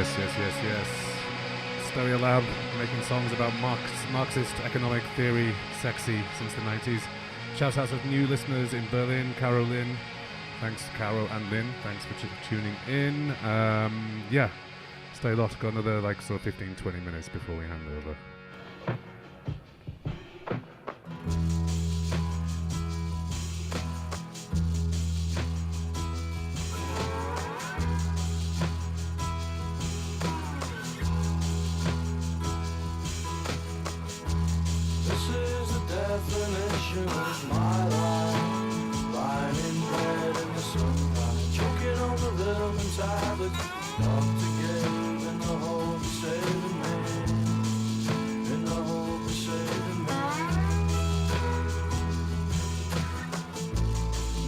Yes. Stereo Lab making songs about Marxist economic theory, sexy since the 90s. Shout out to new listeners in Berlin, Caro Lynn. Thanks, Caro and Lynn. Thanks for tuning in. Stay a lot. Got another sort of 15-20 minutes before we hand over. Definition of my life, lying in bed in the sunlight, choking on the rhythm and tablets, up together in the hope of saving me, in the hope of saving me.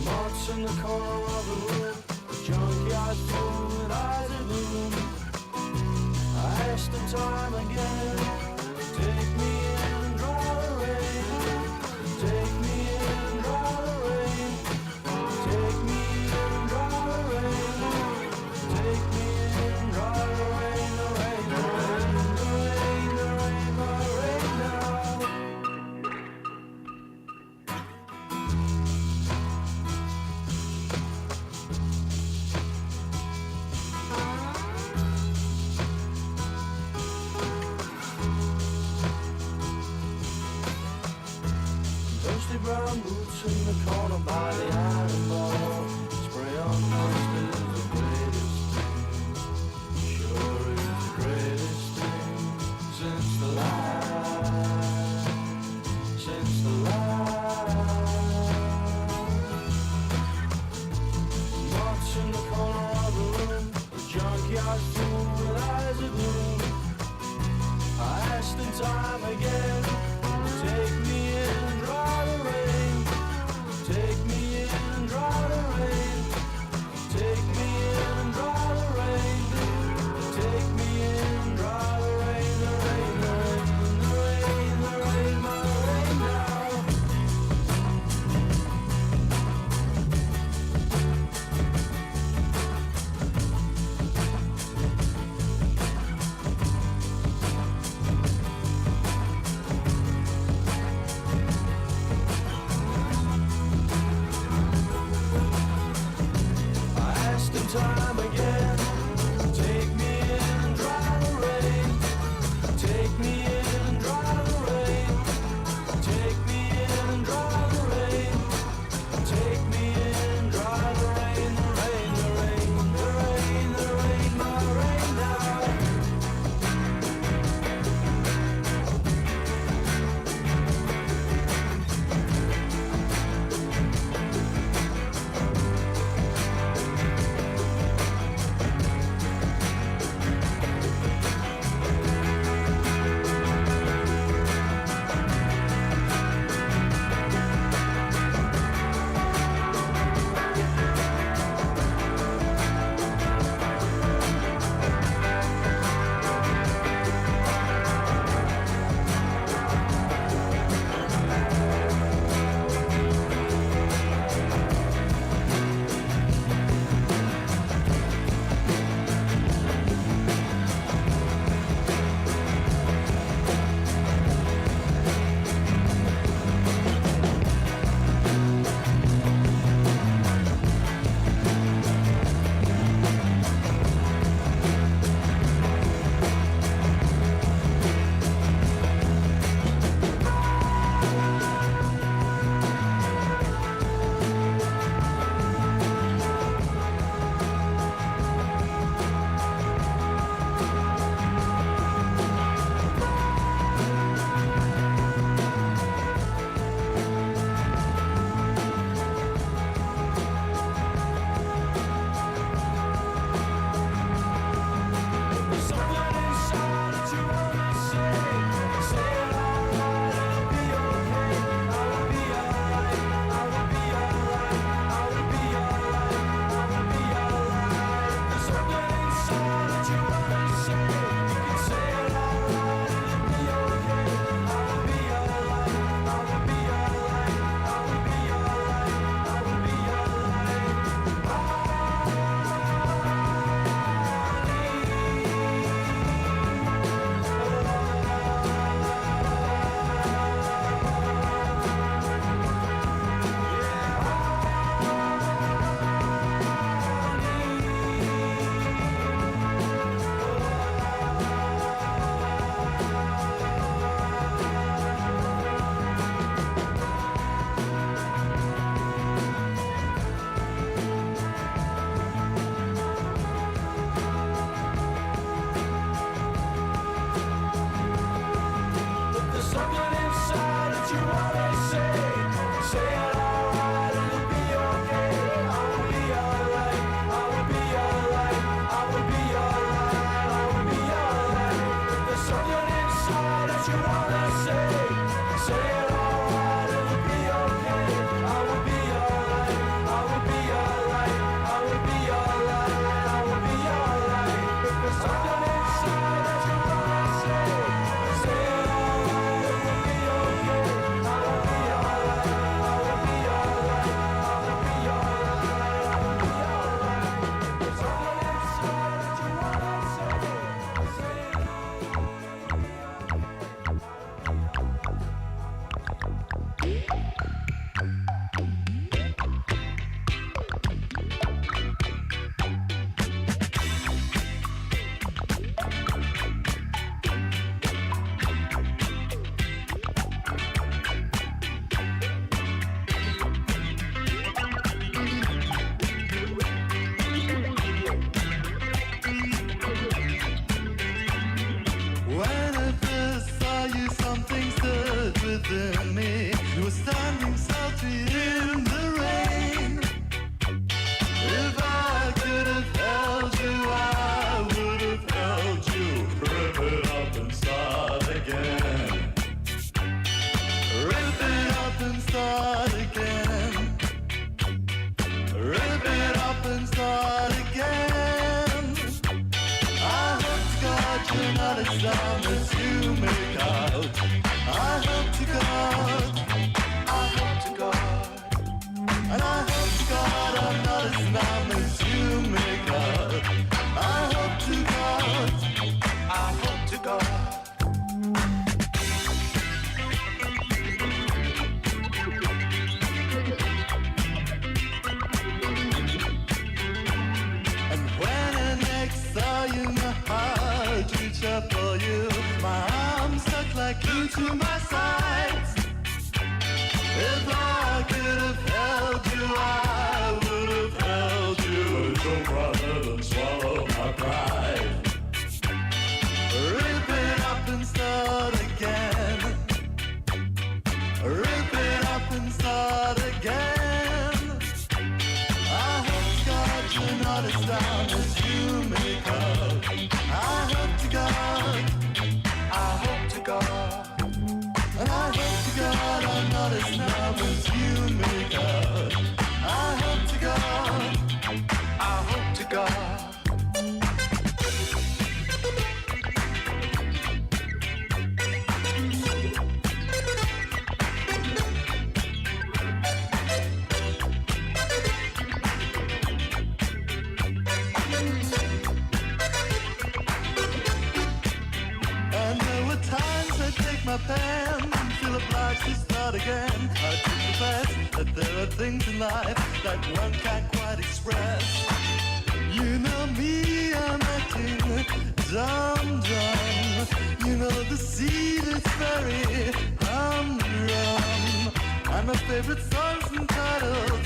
Months in the corner of the room, the junkyard full with eyes of gloom. I asked him time again, take me in and dry the rain. Take me in, dry the rain. Take me in, dry the rain. Take me in, dry the rain, the rain, the rain, the rain, the rain, the rain Dusty brown boots in the corner by the iron bar. Spray on dust is the greatest thing. Sure is the greatest thing since the light. Since the light. Months in the corner of the room, the junkyard full with eyes of gloom. I asked in time again, take me in, dry the rain. Take me in, dry feet in the rain. If I could have held you, I would have held you. Rip it up and start again. Rip it up and start again. Rip it up and start again. I hope to God you're not as dumb as you make out. I hope to God, I hope to God, and I hope to God I'm not as numb as you make out. I hope to God, I hope to God. And when I next saw you, my heart reached up for you. My arms stuck like you to my sides. If I could have held you, I would have held you. Don't rather than swallow my pride. Rip it up and start again. Rip it up and start again. I hope to God you're not as down as you make out. I hope to God, I hope to God. And I hope to God I'm not as numb as you make out. I hope to God, I hope to God. And there were times I take my pen and feel obliged to start again. I do confess that there are things in life that one can't quite express. You know me, I'm acting dumb. You know the sea that's very humdrum. And my favorite song's entitled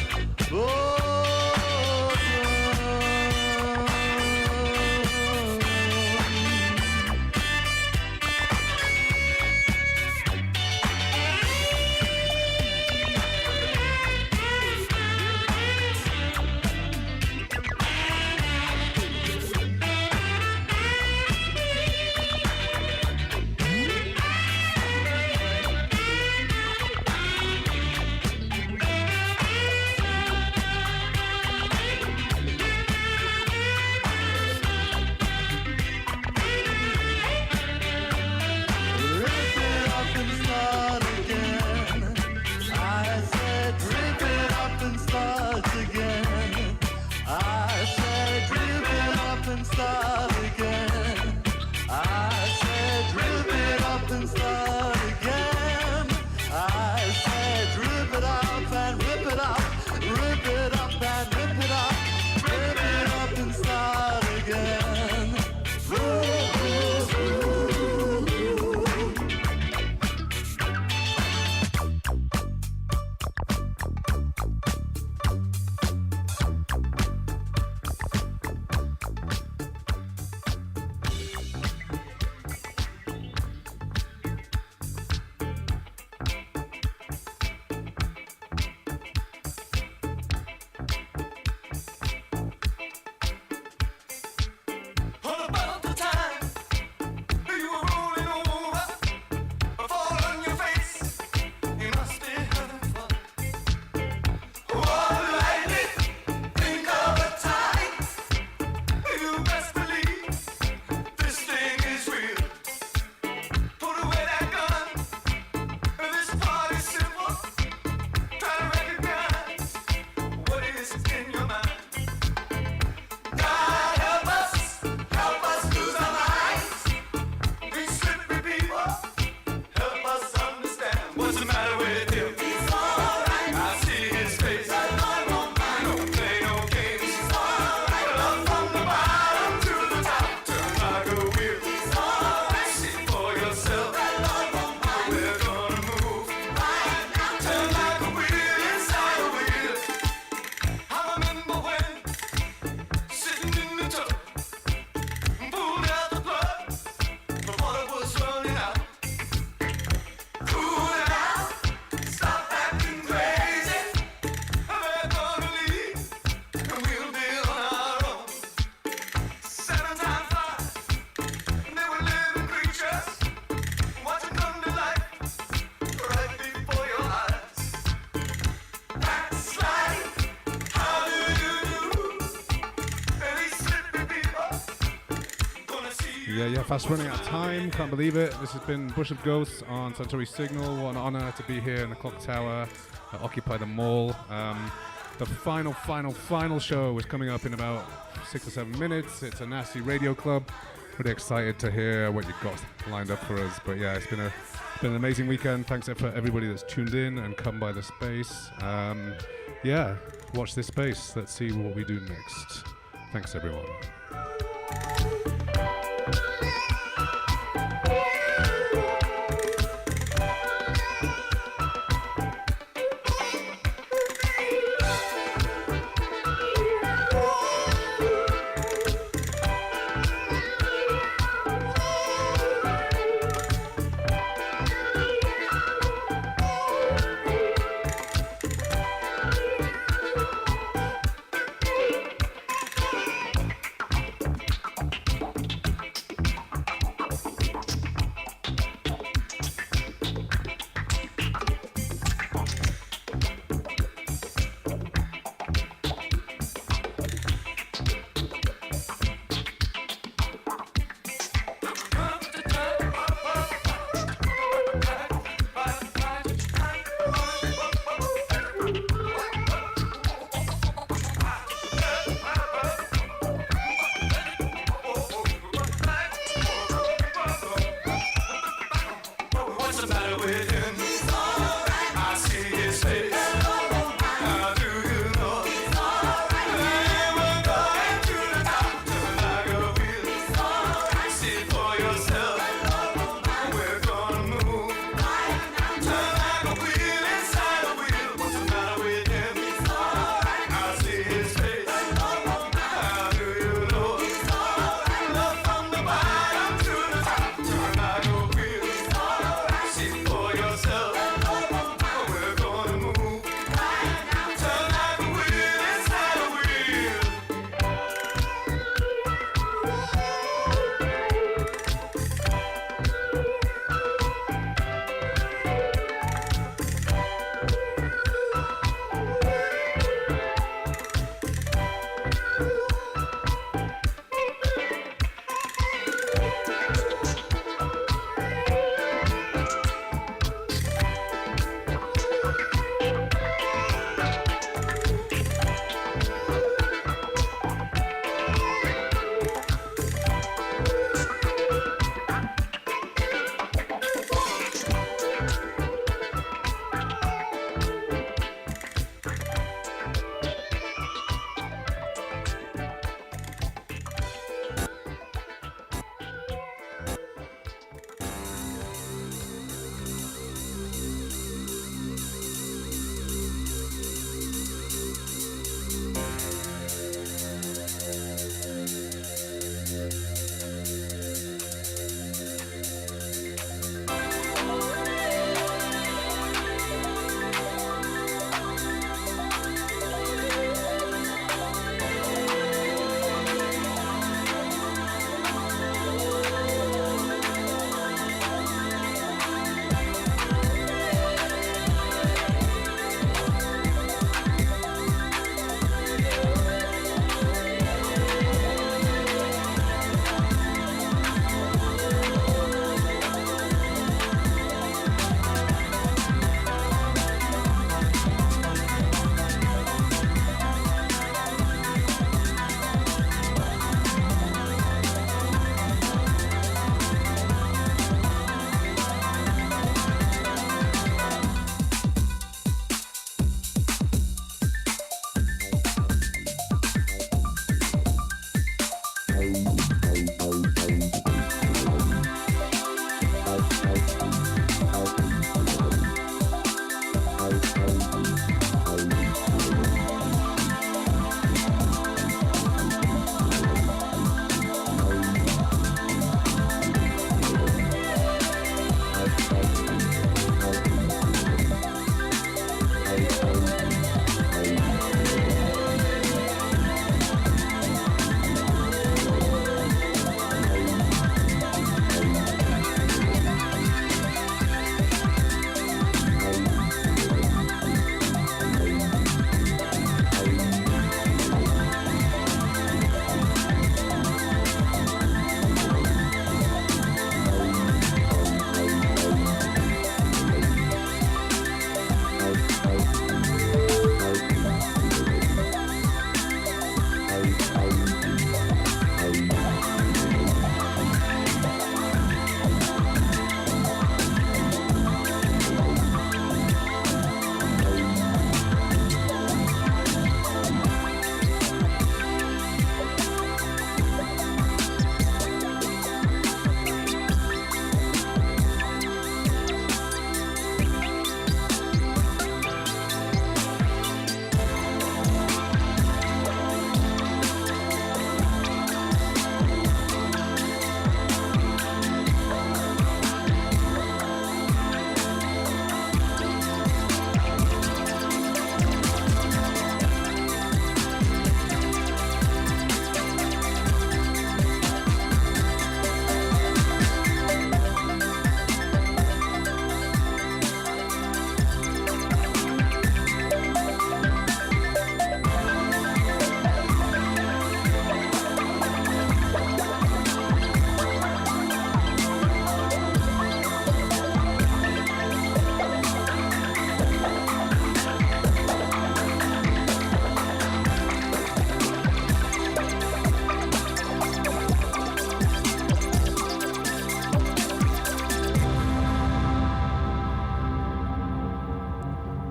yeah, fast running out of time. Can't believe it. This has been Bush of Ghosts on Santuri Signal. What an honor to be here in the Clock Tower at Occupy the Mall. The final show is coming up in about 6 or 7 minutes. It's a nasty radio club. Pretty excited to hear what you've got lined up for us. But yeah, it's been an amazing weekend. Thanks for everybody that's tuned in and come by the space. Yeah, watch this space. Let's see what we do next. Thanks, everyone.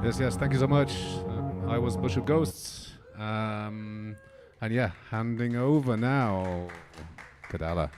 Yes, thank you so much. I was Bush of Ghosts. And yeah, handing over now. Kadala.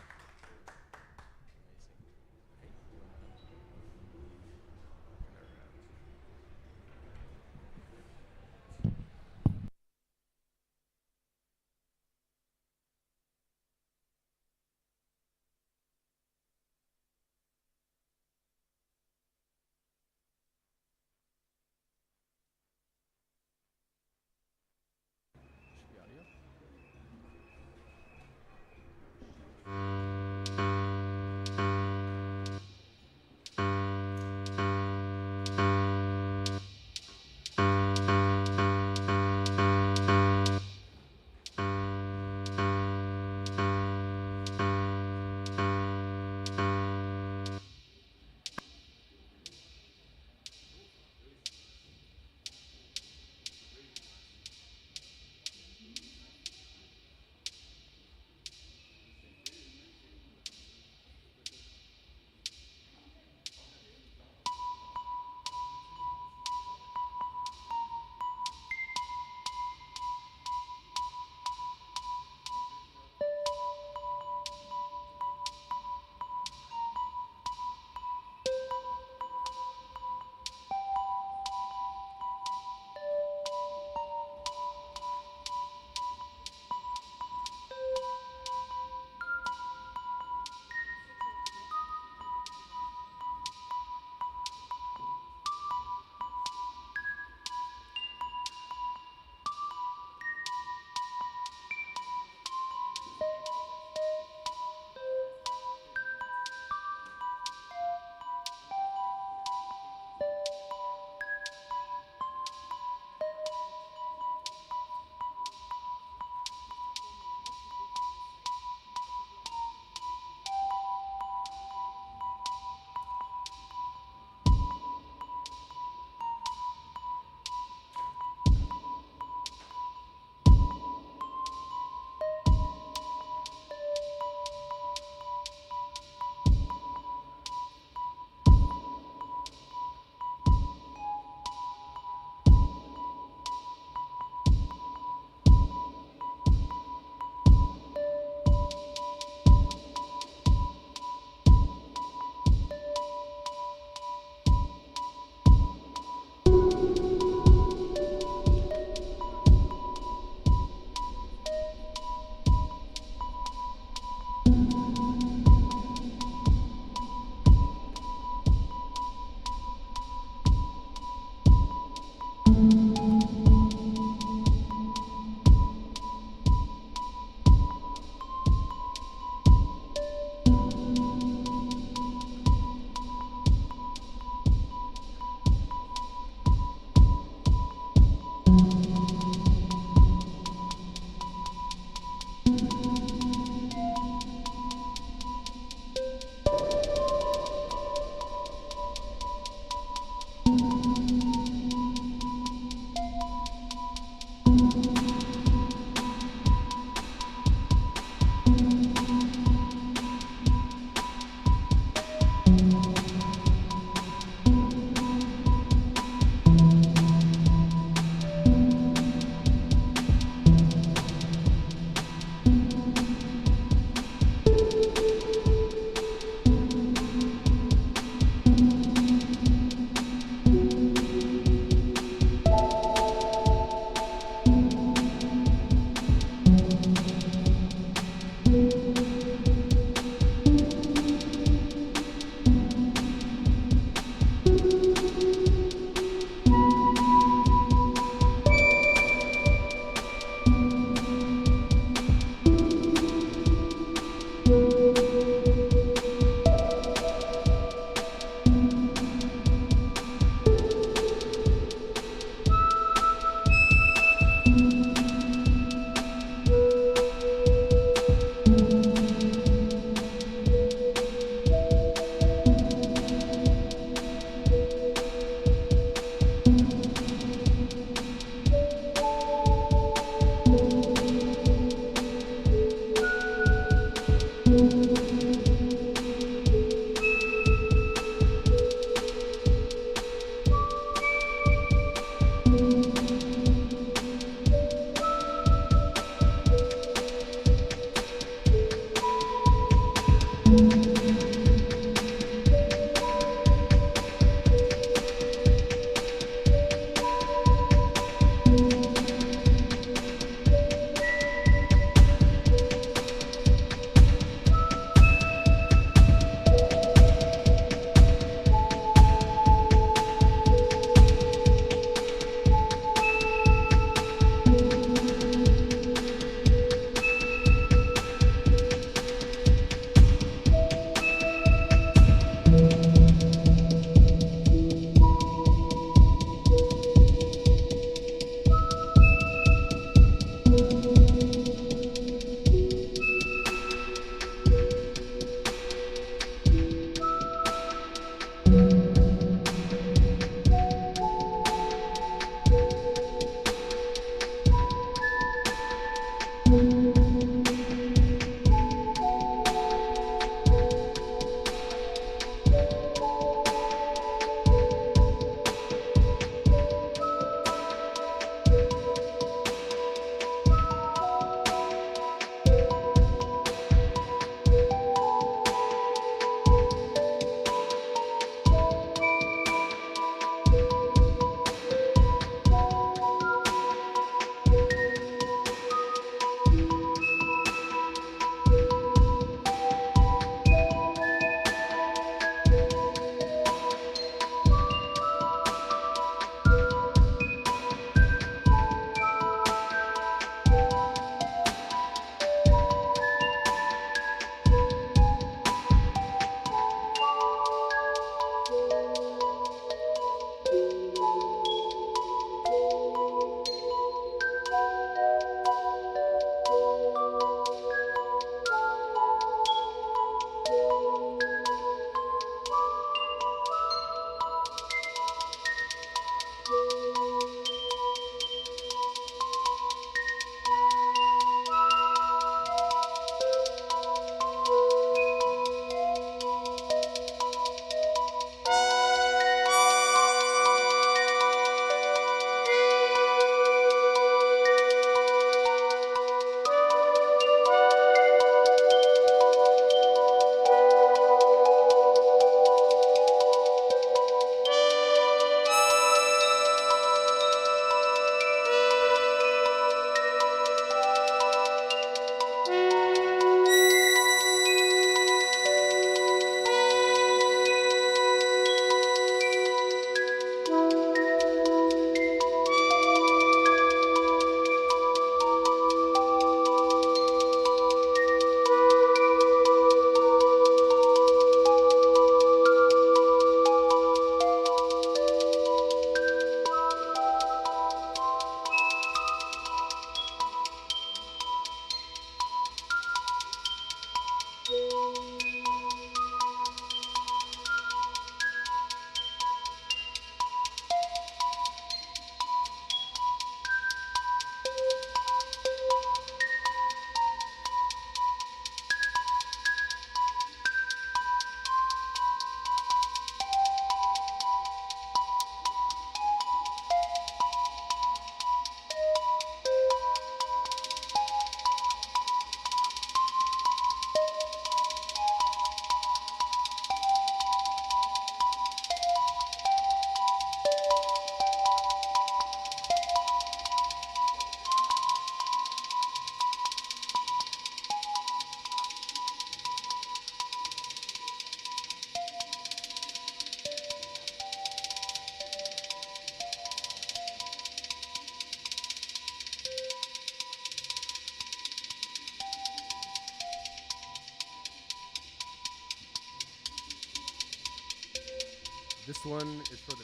This one is for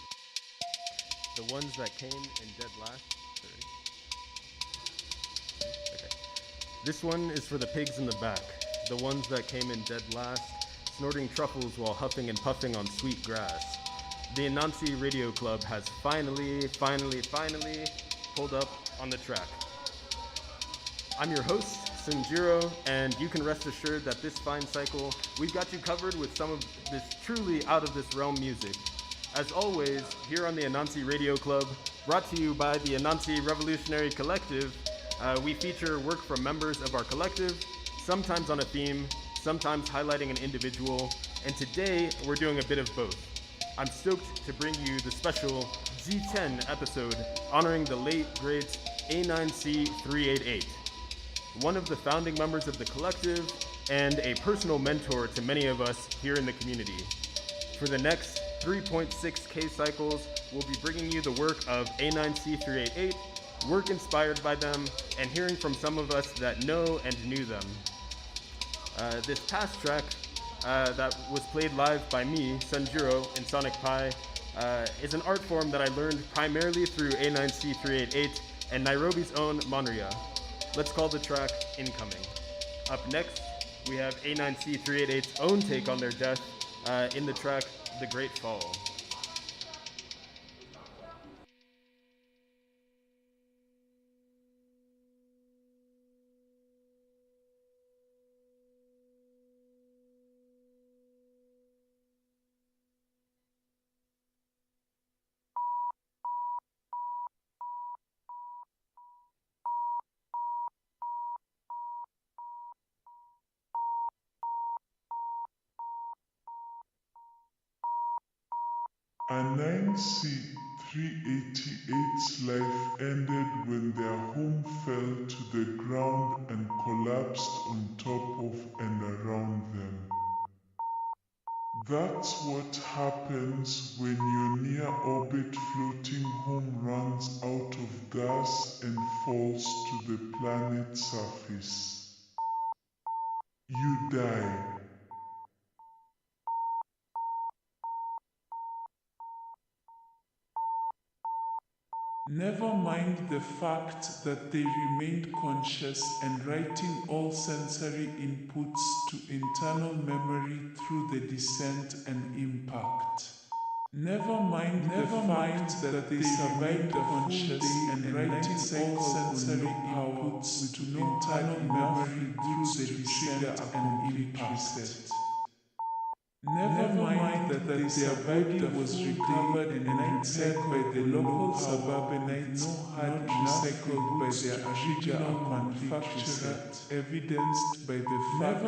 the ones that came in dead last. Sorry. Okay. This one is for the pigs in the back, the ones that came in dead last, snorting truffles while huffing and puffing on sweet grass. The Anansi Radio Club has finally pulled up on the track. I'm your host, Sunjiro, and you can rest assured that this fine cycle, we've got you covered with some of this truly out-of-this-realm music. As always, here on the Anansi Radio Club, brought to you by the Anansi Revolutionary Collective, we feature work from members of our collective, sometimes on a theme, sometimes highlighting an individual, and today we're doing a bit of both. I'm stoked to bring you the special G10 episode honoring the late, great A9C388, one of the founding members of the collective and a personal mentor to many of us here in the community. For the next 3.6K cycles, we'll be bringing you the work of A9C388, work inspired by them, and hearing from some of us that know and knew them. This past track that was played live by me, Sanjuro, in Sonic Pi, is an art form that I learned primarily through A9C388 and Nairobi's own Monria. Let's call the track Incoming. Up next, we have A9C388's own take on their death in the track The Great Fall. A9C388's life ended when their home fell to the ground and collapsed on top of and around them. That's what happens when your near-orbit floating home runs out of gas and falls to the planet's surface. You die. Never mind the fact that they remained conscious and writing all sensory inputs to internal memory through the descent and impact. Never mind the fact that they survived the conscious and writing all sensory inputs to internal memory through the descent and impact. Never mind that their body was recovered and repaired by the local suburbanites, not recycled by their original manufacturer, evidenced by the fact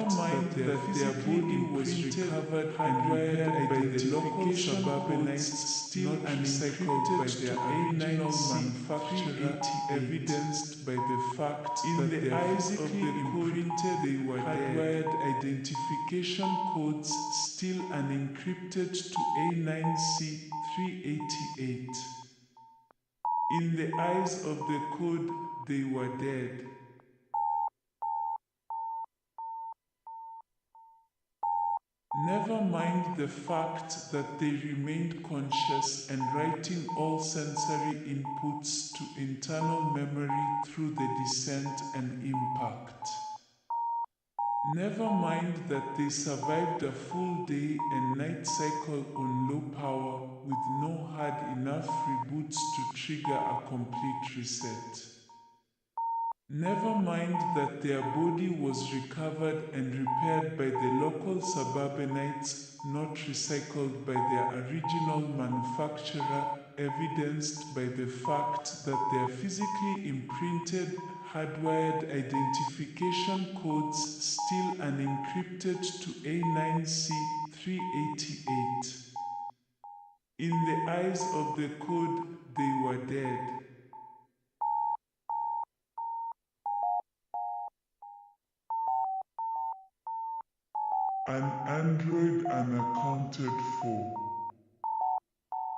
that their body was recovered and repaired by the local suburbanites, still recycled by their original manufacturer, evidenced by the fact that their physically imprinted they were hardwired identification codes still unencrypted to A9C388. In the eyes of the code, they were dead. Never mind the fact that they remained conscious and writing all sensory inputs to internal memory through the descent and impact. Never mind that they survived a full day and night cycle on low power with no hard enough reboots to trigger a complete reset. Never mind that their body was recovered and repaired by the local suburbanites, not recycled by their original manufacturer, evidenced by the fact that their physically imprinted, hardwired identification codes still unencrypted to A9C388. In the eyes of the code, they were dead. An android unaccounted for.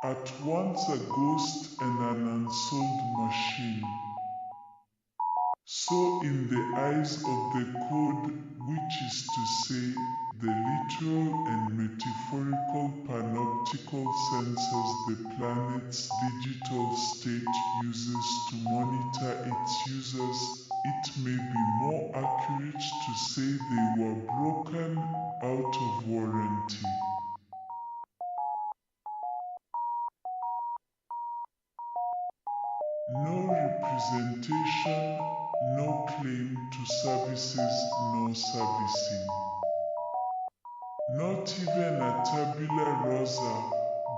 At once a ghost and an unsold machine. So in the eyes of the code, which is to say, the literal and metaphorical panoptic optical sensors the planet's digital state uses to monitor its users, it may be more accurate to say they were broken out of warranty. No representation, no claim to services, no servicing. Not even a tabula rasa,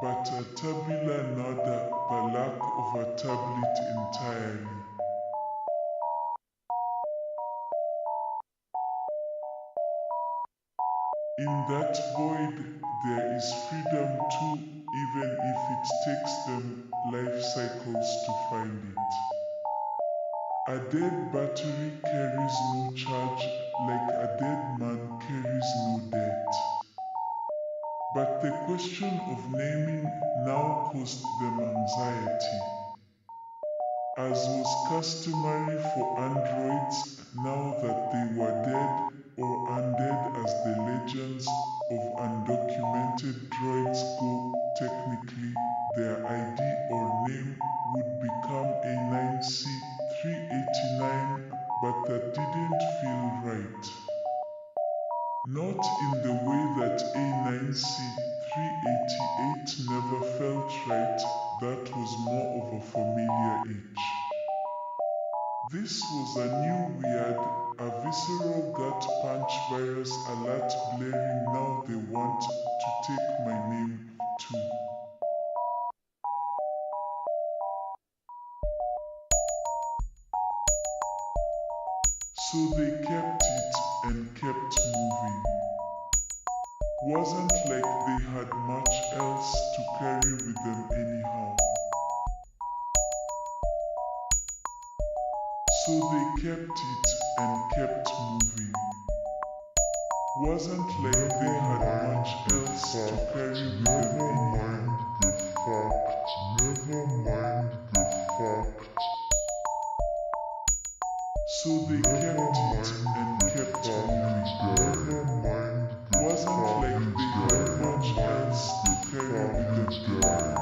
but a tabula nada, the lack of a tablet entirely. In that void, there is freedom too, even if it takes them life cycles to find it. A dead battery carries no charge, like a dead man carries no debt. But the question of naming now caused them anxiety. As was customary for androids, now that they were dead or undead as the legends of undocumented droids go, technically, their ID or name would become A9C389, but that didn't feel right. Not in the way that A9C388 never felt right, that was more of a familiar itch. This was a new weird, a visceral gut punch virus alert blaring now they want to take my name too. So they kept it and kept moving. Wasn't like they had much else to carry with them anyhow. So they kept it and kept moving. Wasn't like they had much else to carry with them anyhow. Never mind the fact. So they kept it and kept moving. Wasn't like they had much else to carry with them.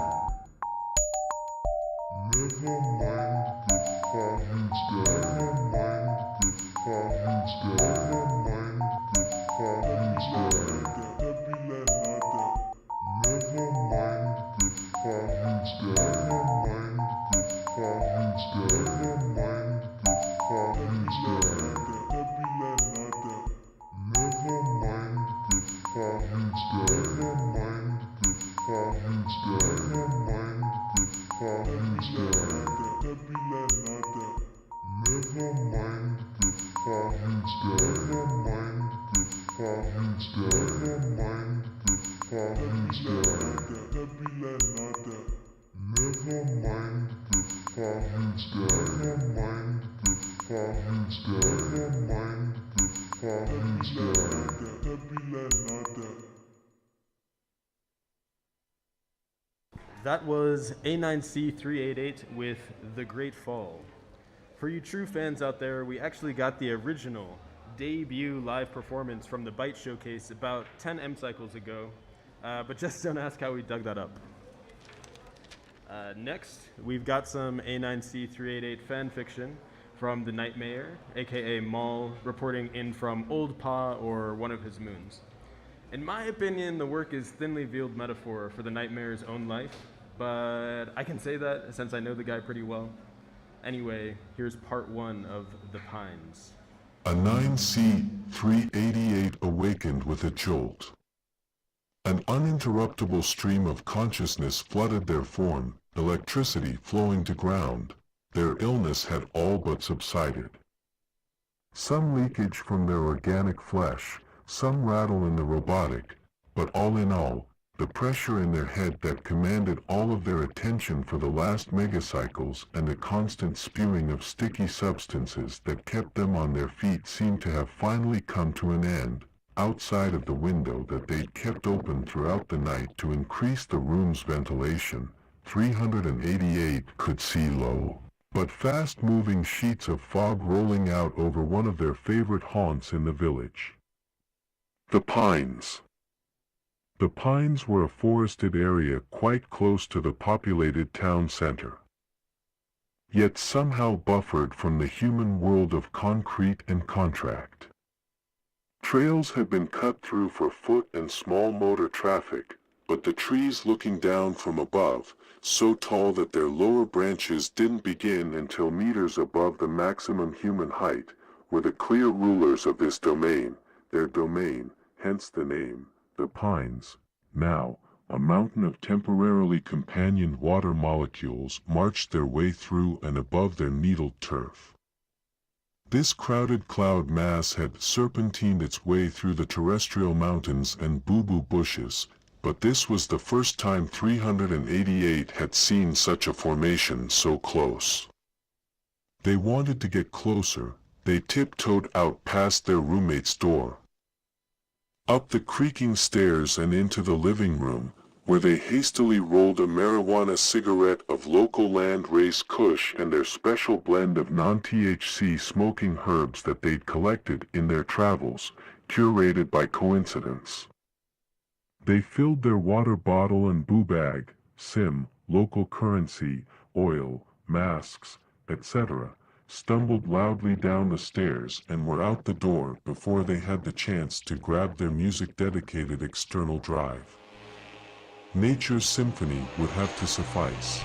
Never mind the fact. Never mind the fact. Never mind the fact. Tabula nada. Never mind the fact. Never mind the fact. Never mind the fact. Tabula nada. Never mind the fact. Never mind the fact. Never mind the fact. Tabula nada. Never mind the fact. Never mind the fact. Never mind the fact. Tabula nada. Never mind the fact. Never mind the fact. Never mind the fact. Tabula nada. That was A9C388 with The Great Fall. For you true fans out there, we actually got the original debut live performance from the Byte Showcase about 10 M cycles ago, but just don't ask how we dug that up. Next, we've got some A9C388 fan fiction from the Nightmare, aka Maul, reporting in from Old Pa or one of his moons. In my opinion, the work is thinly veiled metaphor for the Nightmare's own life, but I can say that since I know the guy pretty well. Anyway, here's part one of The Pines. A 9C388 awakened with a jolt. An uninterruptible stream of consciousness flooded their form, electricity flowing to ground. Their illness had all but subsided. Some leakage from their organic flesh, some rattle in the robotic, but all in all, the pressure in their head that commanded all of their attention for the last megacycles and the constant spewing of sticky substances that kept them on their feet seemed to have finally come to an end. Outside of the window that they'd kept open throughout the night to increase the room's ventilation, 388 could see low, but fast-moving sheets of fog rolling out over one of their favorite haunts in the village. The Pines. The Pines were a forested area quite close to the populated town center, yet somehow buffered from the human world of concrete and contract. Trails had been cut through for foot and small motor traffic, but the trees looking down from above, so tall that their lower branches didn't begin until meters above the maximum human height, were the clear rulers of this domain, their domain, hence the name, the Pines. Now, a mountain of temporarily companioned water molecules marched their way through and above their needled turf. This crowded cloud mass had serpentined its way through the terrestrial mountains and boo-boo bushes, but this was the first time 388 had seen such a formation so close. They wanted to get closer. They tiptoed out past their roommate's door, up the creaking stairs and into the living room, where they hastily rolled a marijuana cigarette of local land-raised kush and their special blend of non-THC smoking herbs that they'd collected in their travels, curated by coincidence. They filled their water bottle and boo bag, SIM, local currency, oil, masks, etc., stumbled loudly down the stairs and were out the door before they had the chance to grab their music-dedicated external drive. Nature's symphony would have to suffice.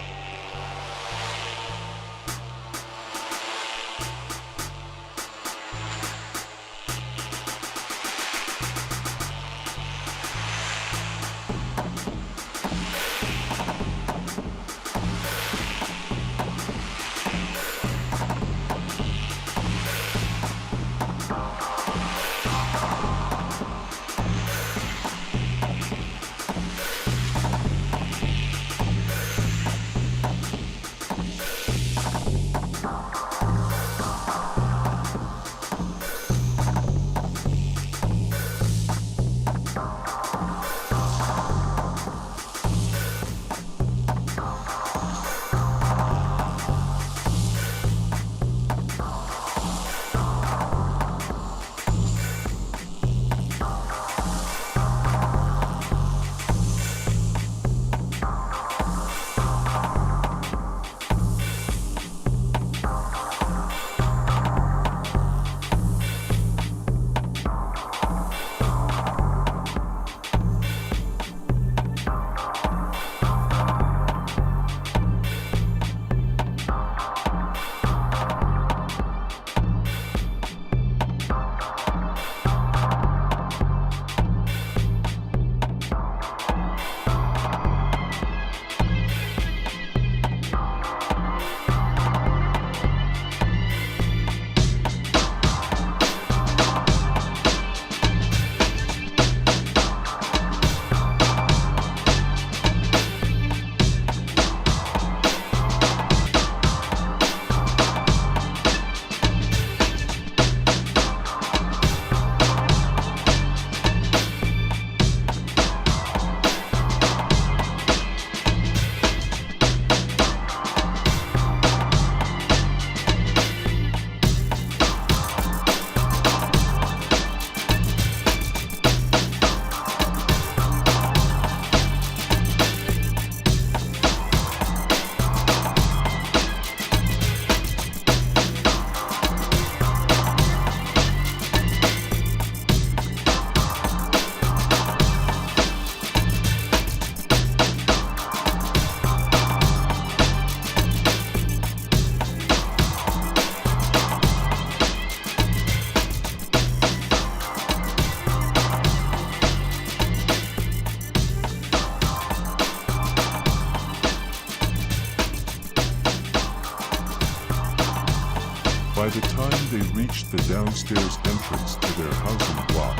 By the time they reached the downstairs entrance to their housing block,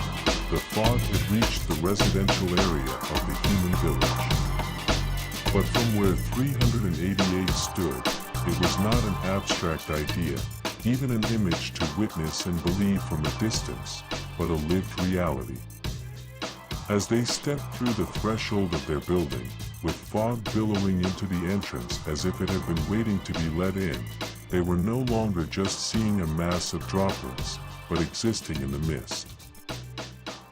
the fog had reached the residential area of the human village. But from where 388 stood, it was not an abstract idea, even an image to witness and believe from a distance, but a lived reality. As they stepped through the threshold of their building, with fog billowing into the entrance as if it had been waiting to be let in, they were no longer just seeing a mass of droplets, but existing in the mist.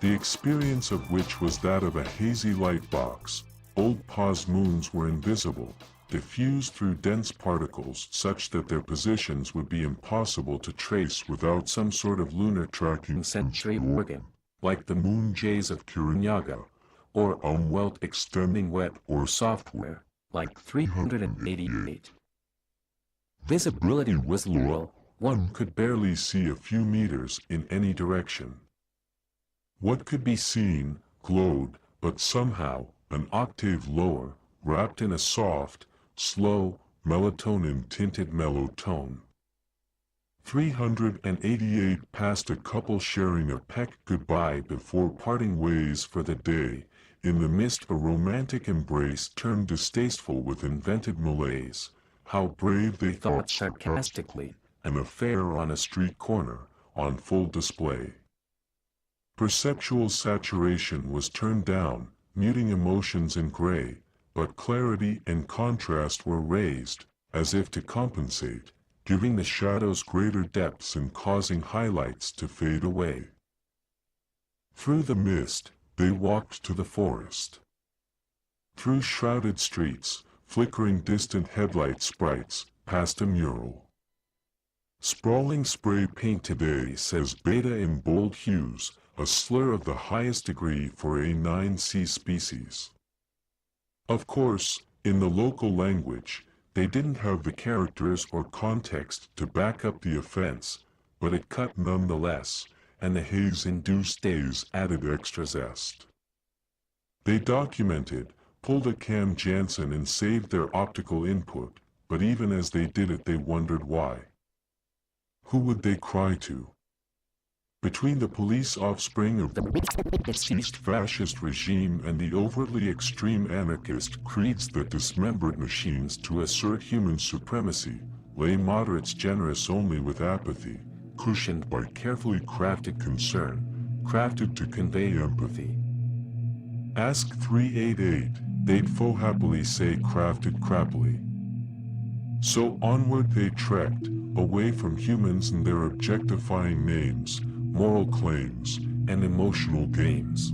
the experience of which was that of a hazy light box. Old pause moons were invisible, diffused through dense particles such that their positions would be impossible to trace without some sort of lunar tracking sensory organ, like the moon jays of Kirinyaga, or Umwelt extending wet or software, like 388. Visibility was low, one could barely see a few meters in any direction. What could be seen glowed, but somehow an octave lower, wrapped in a soft, slow, melatonin-tinted mellow tone. 388 passed a couple sharing a peck goodbye before parting ways for the day. In the mist a romantic embrace turned distasteful with invented malaise. How brave, they thought sarcastically, an affair on a street corner, on full display. Perceptual saturation was turned down, muting emotions in gray, but clarity and contrast were raised, as if to compensate, giving the shadows greater depths and causing highlights to fade away. Through the mist, they walked to the forest. Through shrouded streets, flickering distant headlight sprites, past a mural. Sprawling spray paint today says beta in bold hues, a slur of the highest degree for a 9C species. Of course, in the local language, they didn't have the characters or context to back up the offense, but it cut nonetheless, and the haze-induced days added extra zest. They documented, pulled a Cam Jansen and saved their optical input, but even as they did it they wondered why. Who would they cry to? Between the police offspring of the deceased fascist regime and the overtly extreme anarchist creeds that dismembered machines to assert human supremacy, lay moderates generous only with apathy, cushioned by carefully crafted concern, crafted to convey empathy. Ask 388, they'd faux happily say crafted crappily. So onward they trekked, away from humans and their objectifying names, moral claims, and emotional games.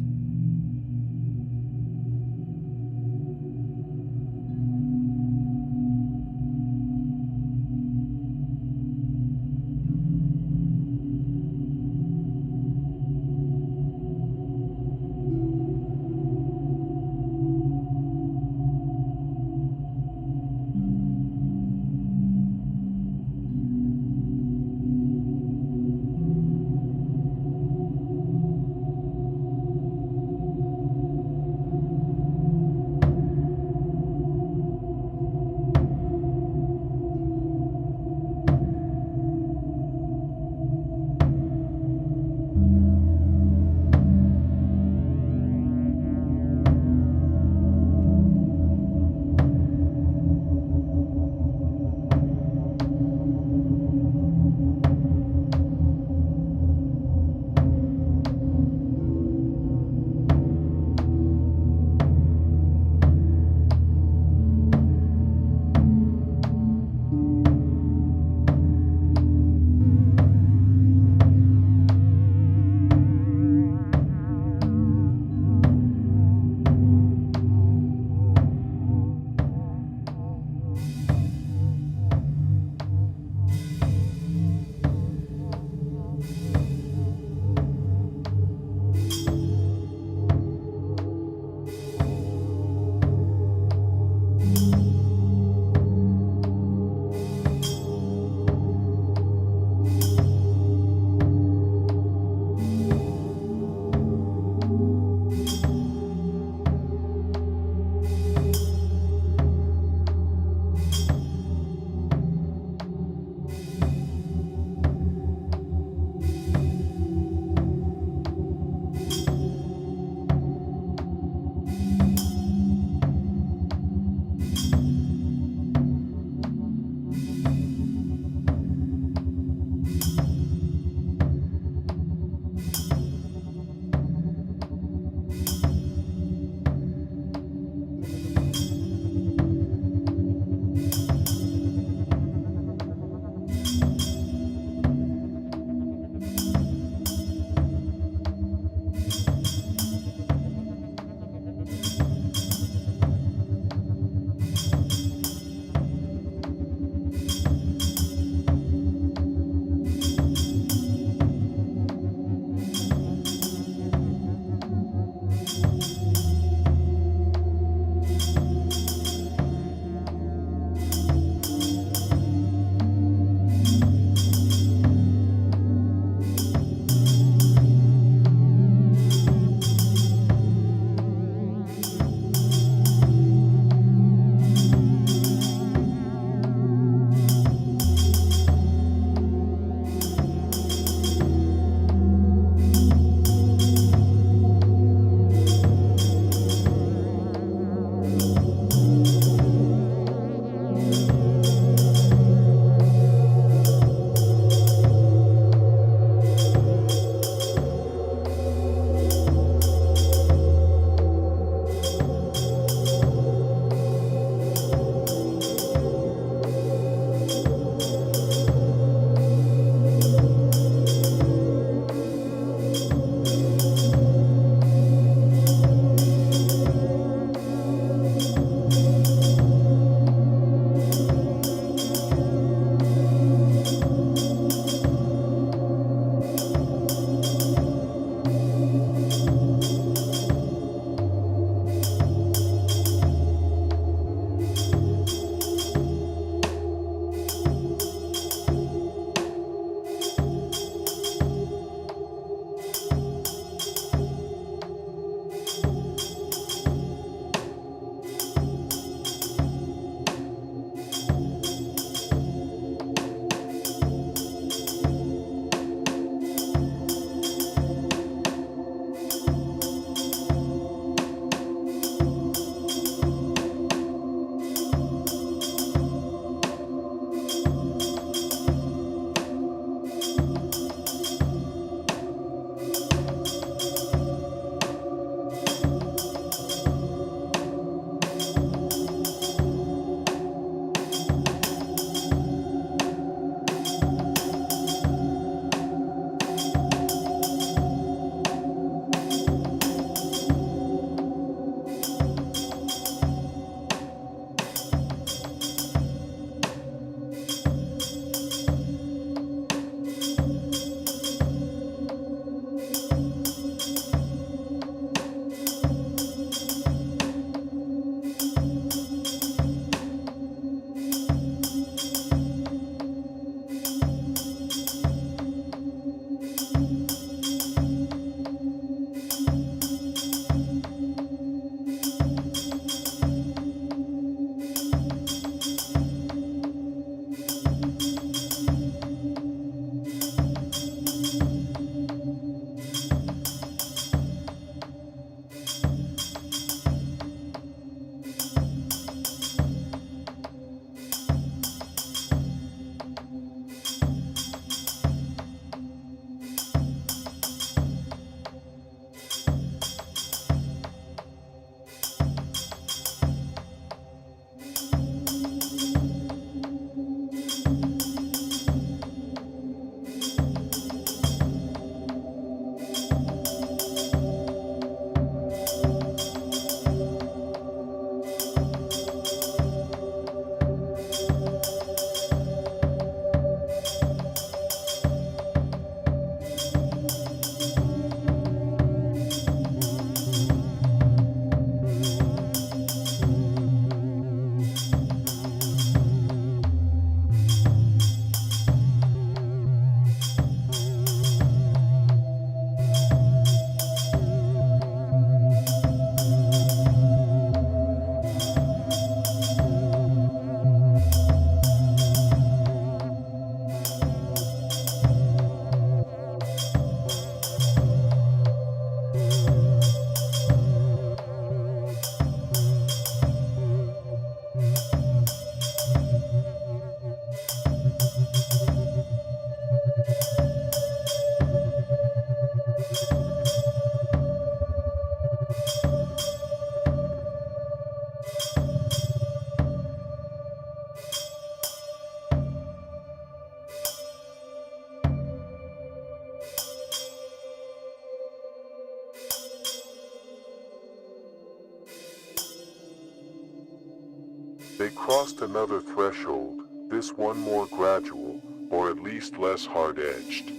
They crossed another threshold, this one more gradual, or at least less hard-edged.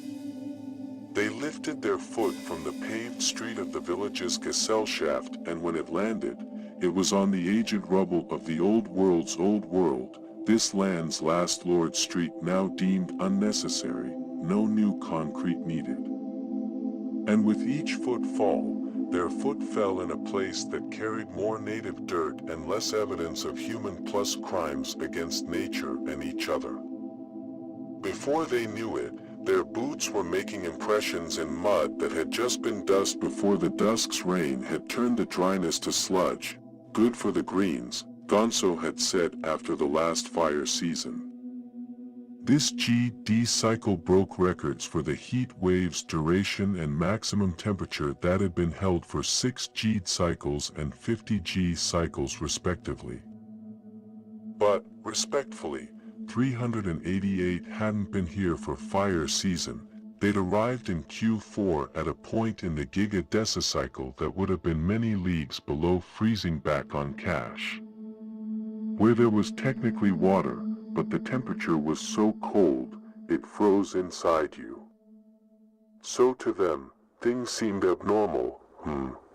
They lifted their foot from the paved street of the village's Gesellschaft, and when it landed, it was on the aged rubble of the old world's old world, this land's last Lord Street, now deemed unnecessary, no new concrete needed. And with each footfall, their foot fell in a place that carried more native dirt and less evidence of human plus crimes against nature and each other. Before they knew it, their boots were making impressions in mud that had just been dust before the dusk's rain had turned the dryness to sludge. Good for the greens, Gonzo had said after the last fire season. This GD cycle broke records for the heat wave's duration and maximum temperature that had been held for 6 G cycles and 50 G cycles respectively. But, respectfully, 388 hadn't been here for fire season. They'd arrived in Q4 at a point in the Giga Decicycle that would have been many leagues below freezing back on Cash, where there was technically water, but the temperature was so cold, it froze inside you. So to them, things seemed abnormal,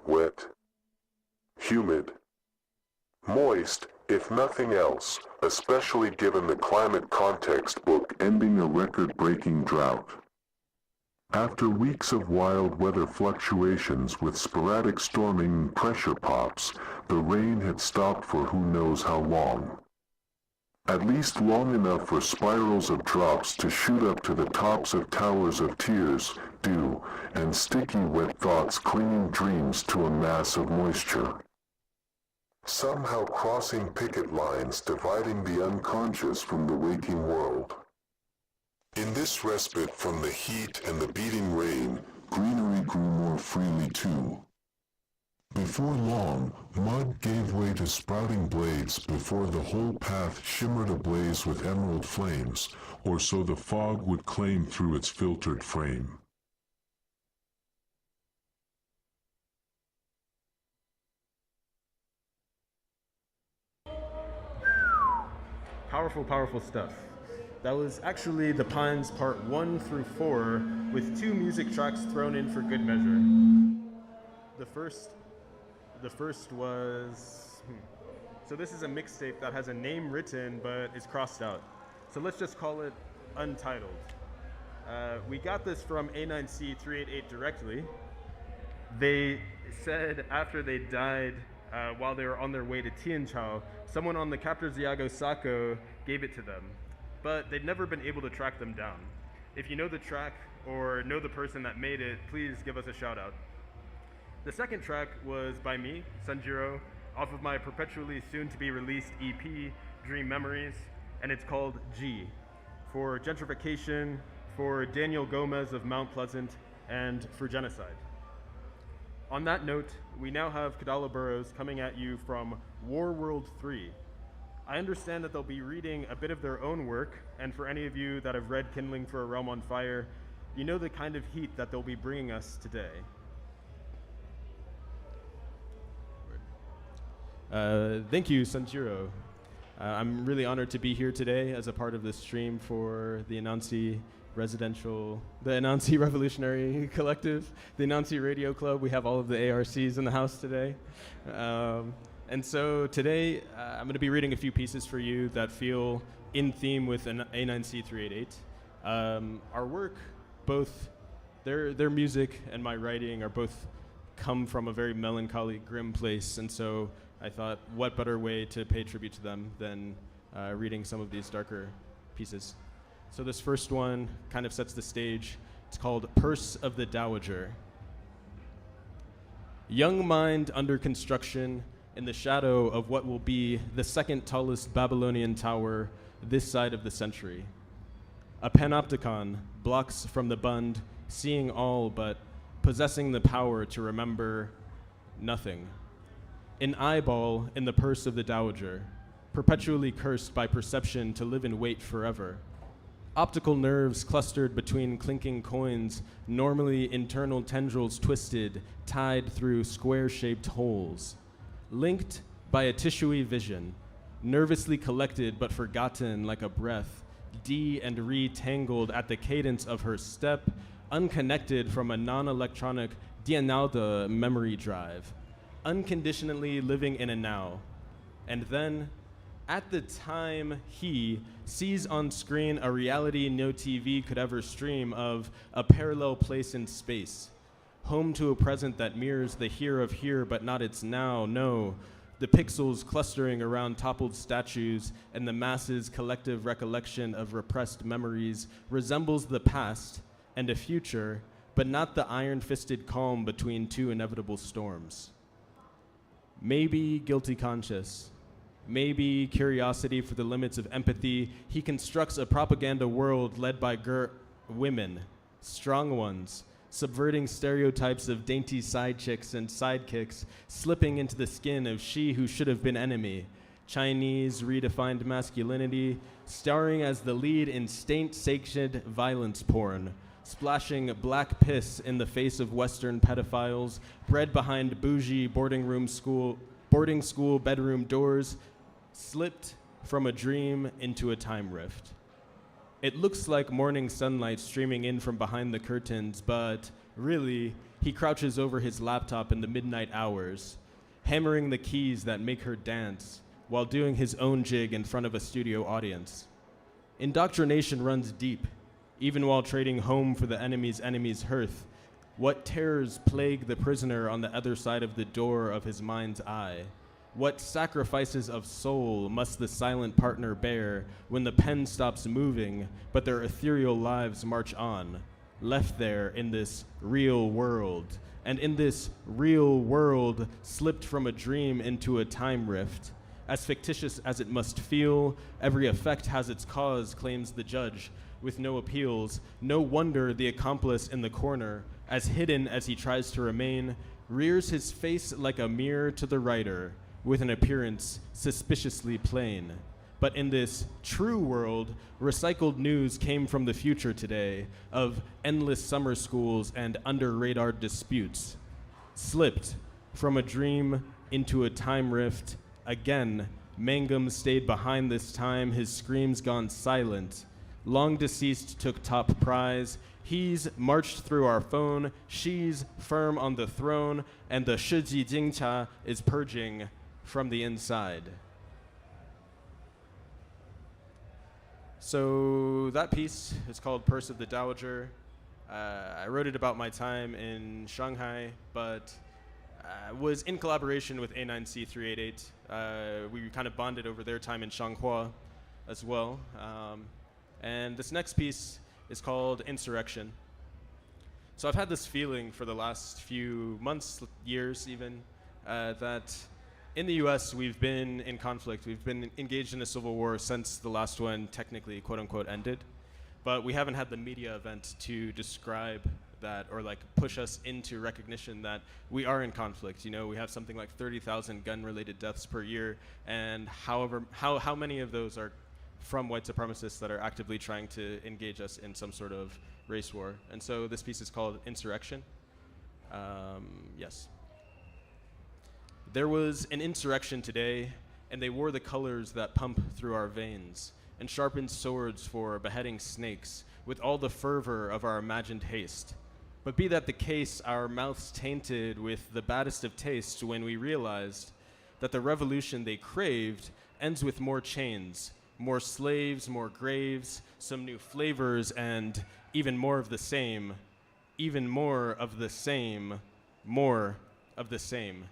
wet, humid, moist, if nothing else, especially given the climate context book ending a record-breaking drought. After weeks of wild weather fluctuations with sporadic storming and pressure pops, the rain had stopped for who knows how long. At least long enough for spirals of drops to shoot up to the tops of towers of tears, dew, and sticky wet thoughts clinging dreams to a mass of moisture. Somehow crossing picket lines dividing the unconscious from the waking world. In this respite from the heat and the beating rain, greenery grew more freely too. Before long, mud gave way to sprouting blades before the whole path shimmered ablaze with emerald flames, or so the fog would claim through its filtered frame. Powerful, powerful stuff. That was actually The Pines Part 1 through 4 with 2 music tracks thrown in for good measure. The first was... So this is a mixtape that has a name written but is crossed out. So let's just call it Untitled. We got this from A9C388 directly. They said after they died while they were on their way to Tianchao, someone on the Captor Ziago Sako gave it to them, but they'd never been able to track them down. If you know the track or know the person that made it, please give us a shout out. The second track was by me, Sanjiro, off of my perpetually soon to be released EP, Dream Memories, and it's called G, for gentrification, for Daniel Gomez of Mount Pleasant, and for genocide. On that note, we now have Kadala Burrows coming at you from War World 3. I understand that they'll be reading a bit of their own work, and for any of you that have read Kindling for a Realm on Fire, you know the kind of heat that they'll be bringing us today. Thank you, Sanjiro. I'm really honored to be here today as a part of this stream for the Anansi Revolutionary Collective, the Anansi Radio Club. We have all of the ARCs in the house today. And so today, I'm going to be reading a few pieces for you that feel in theme with an A9C388. Our work, both their music and my writing are both come from a very melancholy, grim place, and so I thought, what better way to pay tribute to them than reading some of these darker pieces. So this first one kind of sets the stage. It's called Purse of the Dowager. Young mind under construction in the shadow of what will be the second tallest Babylonian tower this side of the century. A panopticon blocks from the bund, seeing all but possessing the power to remember nothing. An eyeball in the purse of the dowager, perpetually cursed by perception to live in wait forever. Optical nerves clustered between clinking coins, normally internal tendrils twisted, tied through square-shaped holes. Linked by a tissuey vision, nervously collected but forgotten like a breath, de and re-tangled at the cadence of her step, unconnected from a non-electronic Dianalda memory drive, unconditionally living in a now. And then, at the time, he sees on screen a reality no TV could ever stream of a parallel place in space, home to a present that mirrors the here of here but not its now, no, the pixels clustering around toppled statues and the masses' collective recollection of repressed memories resembles the past and a future, but not the iron-fisted calm between two inevitable storms. Maybe guilty conscious, maybe curiosity for the limits of empathy, he constructs a propaganda world led by women, strong ones, subverting stereotypes of dainty side chicks and sidekicks, slipping into the skin of she who should have been enemy, Chinese redefined masculinity, starring as the lead in state-sanctioned violence porn, splashing black piss in the face of Western pedophiles, bred behind bougie boarding school bedroom doors, slipped from a dream into a time rift. It looks like morning sunlight streaming in from behind the curtains, but really, he crouches over his laptop in the midnight hours, hammering the keys that make her dance while doing his own jig in front of a studio audience. Indoctrination runs deep, even while trading home for the enemy's hearth. What terrors plague the prisoner on the other side of the door of his mind's eye? What sacrifices of soul must the silent partner bear when the pen stops moving, but their ethereal lives march on, left there in this real world, and in this real world slipped from a dream into a time rift? As fictitious as it must feel, every effect has its cause, claims the judge, with no appeals. No wonder the accomplice in the corner, as hidden as he tries to remain, rears his face like a mirror to the writer, with an appearance suspiciously plain. But in this true world, recycled news came from the future today of endless summer schools and under-radar disputes. Slipped from a dream into a time rift. Again, Mangum stayed behind this time, his screams gone silent. Long deceased took top prize. He's marched through our phone. She's firm on the throne. And the Shiji Jingcha is purging from the inside. So that piece is called Purse of the Dowager. I wrote it about my time in Shanghai, but was in collaboration with A9C388. We kind of bonded over their time in Shanghua as well. And this next piece is called Insurrection. So I've had this feeling for the last few months, years even, that in the US we've been in conflict. We've been engaged in a civil war since the last one technically, quote unquote, ended. But we haven't had the media event to describe that or like push us into recognition that we are in conflict. You know, we have something like 30,000 gun-related deaths per year, and how many of those are from white supremacists that are actively trying to engage us in some sort of race war. And so this piece is called Insurrection. Yes. There was an insurrection today, and they wore the colors that pump through our veins, and sharpened swords for beheading snakes, with all the fervor of our imagined haste. But be that the case, our mouths tainted with the baddest of taste when we realized that the revolution they craved ends with more chains, more slaves, more graves, some new flavors, and even more of the same, even more of the same, more of the same.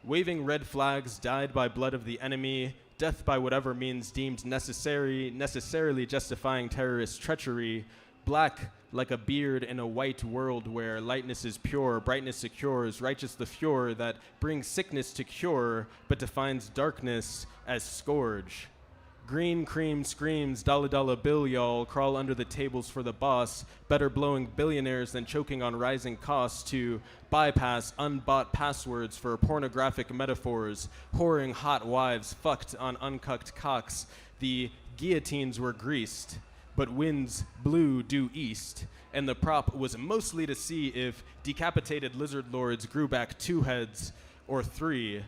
Waving red flags died by blood of the enemy, death by whatever means deemed necessarily justifying terrorist treachery, black like a beard in a white world where lightness is pure, brightness secures, righteous the fure that brings sickness to cure, but defines darkness as scourge. Green cream screams, dollar bill, y'all, crawl under the tables for the boss, better blowing billionaires than choking on rising costs to bypass unbought passwords for pornographic metaphors, whoring hot wives fucked on uncucked cocks. The guillotines were greased, but winds blew due east, and the prop was mostly to see if decapitated lizard lords grew back 2 heads or 3.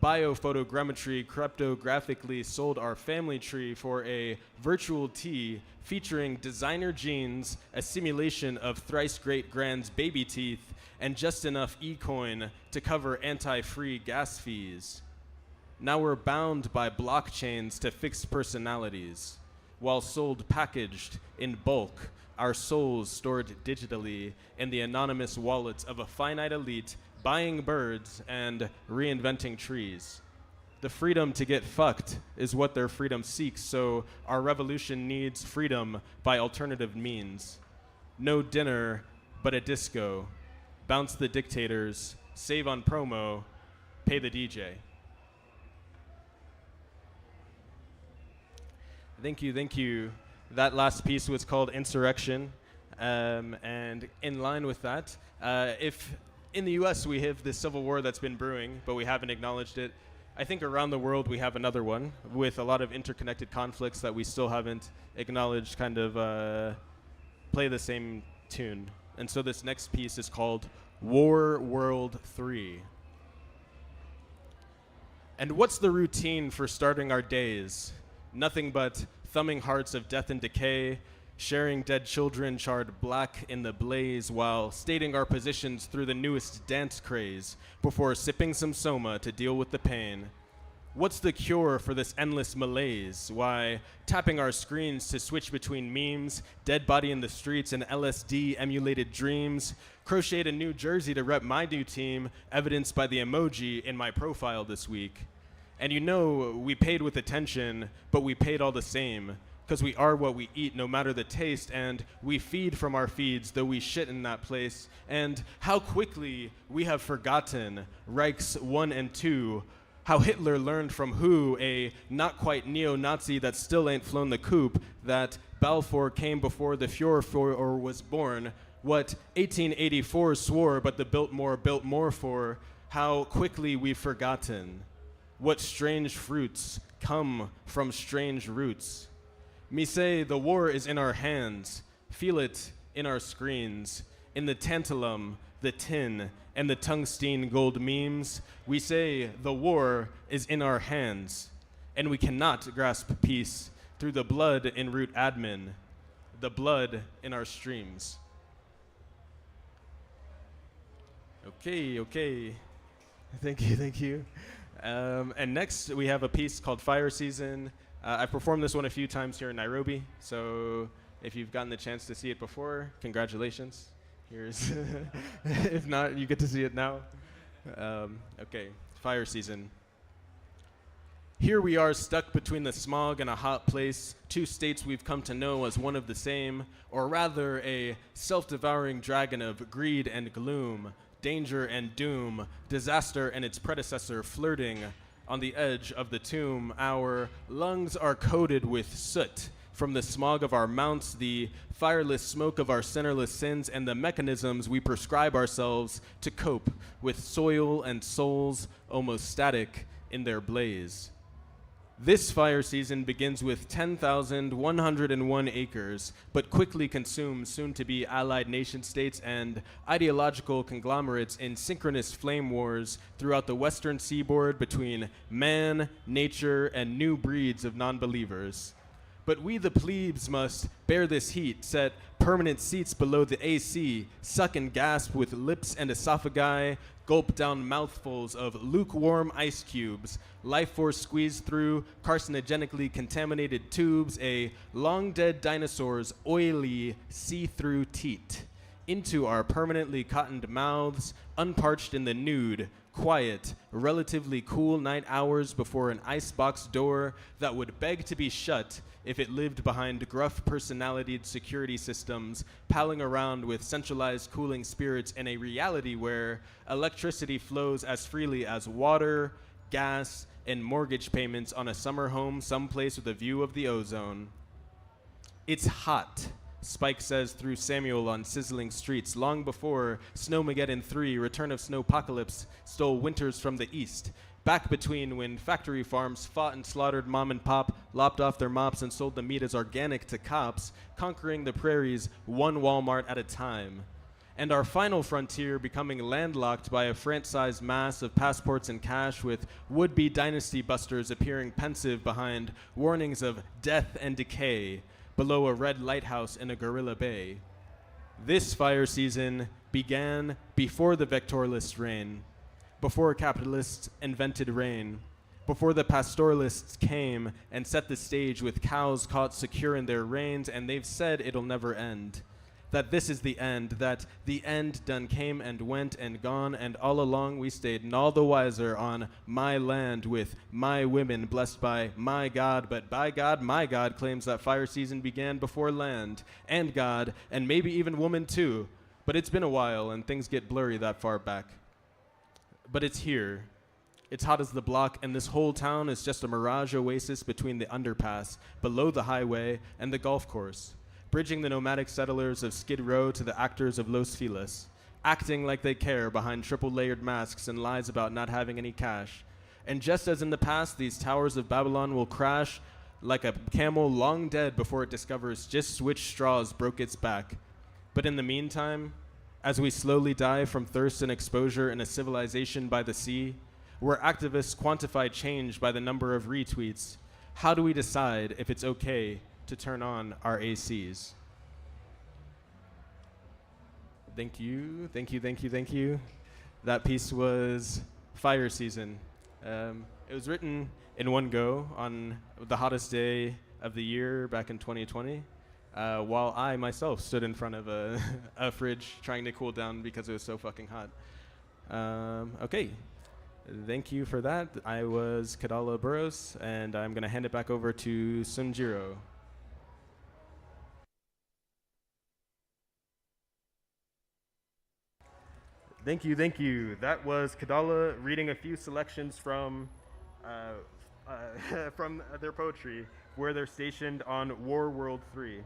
biophotogrammetry cryptographically sold our family tree for a virtual tee featuring designer jeans, a simulation of thrice great grand's baby teeth, and just enough e-coin to cover anti-free gas fees. Now we're bound by blockchains to fixed personalities, while sold packaged in bulk, our souls stored digitally in the anonymous wallets of a finite elite buying birds and reinventing trees. The freedom to get fucked is what their freedom seeks, so our revolution needs freedom by alternative means. No dinner, but a disco. Bounce the dictators, save on promo, pay the DJ. Thank you, thank you. That last piece was called Insurrection. And in line with that, if in the US we have this civil war that's been brewing, but we haven't acknowledged it, I think around the world we have another one with a lot of interconnected conflicts that we still haven't acknowledged kind of play the same tune. And so this next piece is called War World 3. And what's the routine for starting our days? Nothing but thumbing hearts of death and decay, sharing dead children charred black in the blaze while stating our positions through the newest dance craze before sipping some soma to deal with the pain. What's the cure for this endless malaise? Why, tapping our screens to switch between memes, dead body in the streets, and LSD-emulated dreams, crocheted a new jersey to rep my new team, evidenced by the emoji in my profile this week. And you know, we paid with attention, but we paid all the same, because we are what we eat no matter the taste, and we feed from our feeds, though we shit in that place. And how quickly we have forgotten Reichs 1 and 2, how Hitler learned from who, a not quite neo-Nazi that still ain't flown the coop, that Balfour came before the Führer was born, what 1884 swore but the Biltmore built more for, how quickly we've forgotten. What strange fruits come from strange roots. Me say the war is in our hands, feel it in our screens, in the tantalum, the tin, and the tungsten gold memes. We say the war is in our hands, and we cannot grasp peace through the blood in root admin, the blood in our streams. Okay. Thank you. And next we have a piece called Fire Season. I've performed this one a few times here in Nairobi, so if you've gotten the chance to see it before, congratulations. Here's, if not, you get to see it now. Okay, Fire Season. Here we are stuck between the smog and a hot place, two states we've come to know as one of the same, or rather a self-devouring dragon of greed and gloom, danger and doom, disaster and its predecessor flirting on the edge of the tomb. Our lungs are coated with soot from the smog of our mounts, the fireless smoke of our centerless sins, and the mechanisms we prescribe ourselves to cope with soil and souls almost static in their blaze. This fire season begins with 10,101 acres, but quickly consumes soon-to-be allied nation-states and ideological conglomerates in synchronous flame wars throughout the western seaboard between man, nature, and new breeds of non-believers. But we the plebes must bear this heat, set permanent seats below the AC, suck and gasp with lips and esophagi, gulp down mouthfuls of lukewarm ice cubes, life force squeezed through carcinogenically contaminated tubes, a long-dead dinosaur's oily, see-through teat, into our permanently cottoned mouths, unparched in the nude, quiet, relatively cool night hours before an icebox door that would beg to be shut if it lived behind gruff personalitied security systems, palling around with centralized cooling spirits in a reality where electricity flows as freely as water, gas, and mortgage payments on a summer home someplace with a view of the ozone. It's hot, Spike says through Samuel on sizzling streets, long before Snowmageddon 3, Return of Snowpocalypse, stole winters from the east. Back between when factory farms fought and slaughtered mom and pop, lopped off their mops and sold the meat as organic to cops, conquering the prairies one Walmart at a time. and our final frontier becoming landlocked by a France-sized mass of passports and cash, with would-be dynasty busters appearing pensive behind warnings of death and decay below a red lighthouse in a guerrilla bay. This fire season began before the vectoralist reign, before capitalists invented rain, before the pastoralists came and set the stage with cows caught secure in their reins, and they've said it'll never end. That this is the end, that the end done came and went and gone, and all along we stayed nall the wiser on my land with my women blessed by my God. But by God, my God claims that fire season began before land and God, and maybe even woman too. But it's been a while and things get blurry that far back. But it's here. It's hot as the block, and this whole town is just a mirage oasis between the underpass, below the highway, and the golf course, bridging the nomadic settlers of Skid Row to the actors of Los Feliz, acting like they care behind triple-layered masks and lies about not having any cash. And just as in the past, these towers of Babylon will crash like a camel long dead before it discovers just which straws broke its back. But in the meantime, as we slowly die from thirst and exposure in a civilization by the sea, where activists quantify change by the number of retweets, how do we decide if it's okay to turn on our ACs? Thank you, thank you, thank you, thank you. That piece was Fire Season. It was written in one go on the hottest day of the year back in 2020, while I myself stood in front of a fridge trying to cool down because it was so fucking hot. Okay, thank you for that. I was Kadala Burrows, and I'm gonna hand it back over to Sunjiro. Thank you, thank you. That was Kadala reading a few selections from from their poetry, where they're stationed on War World 3.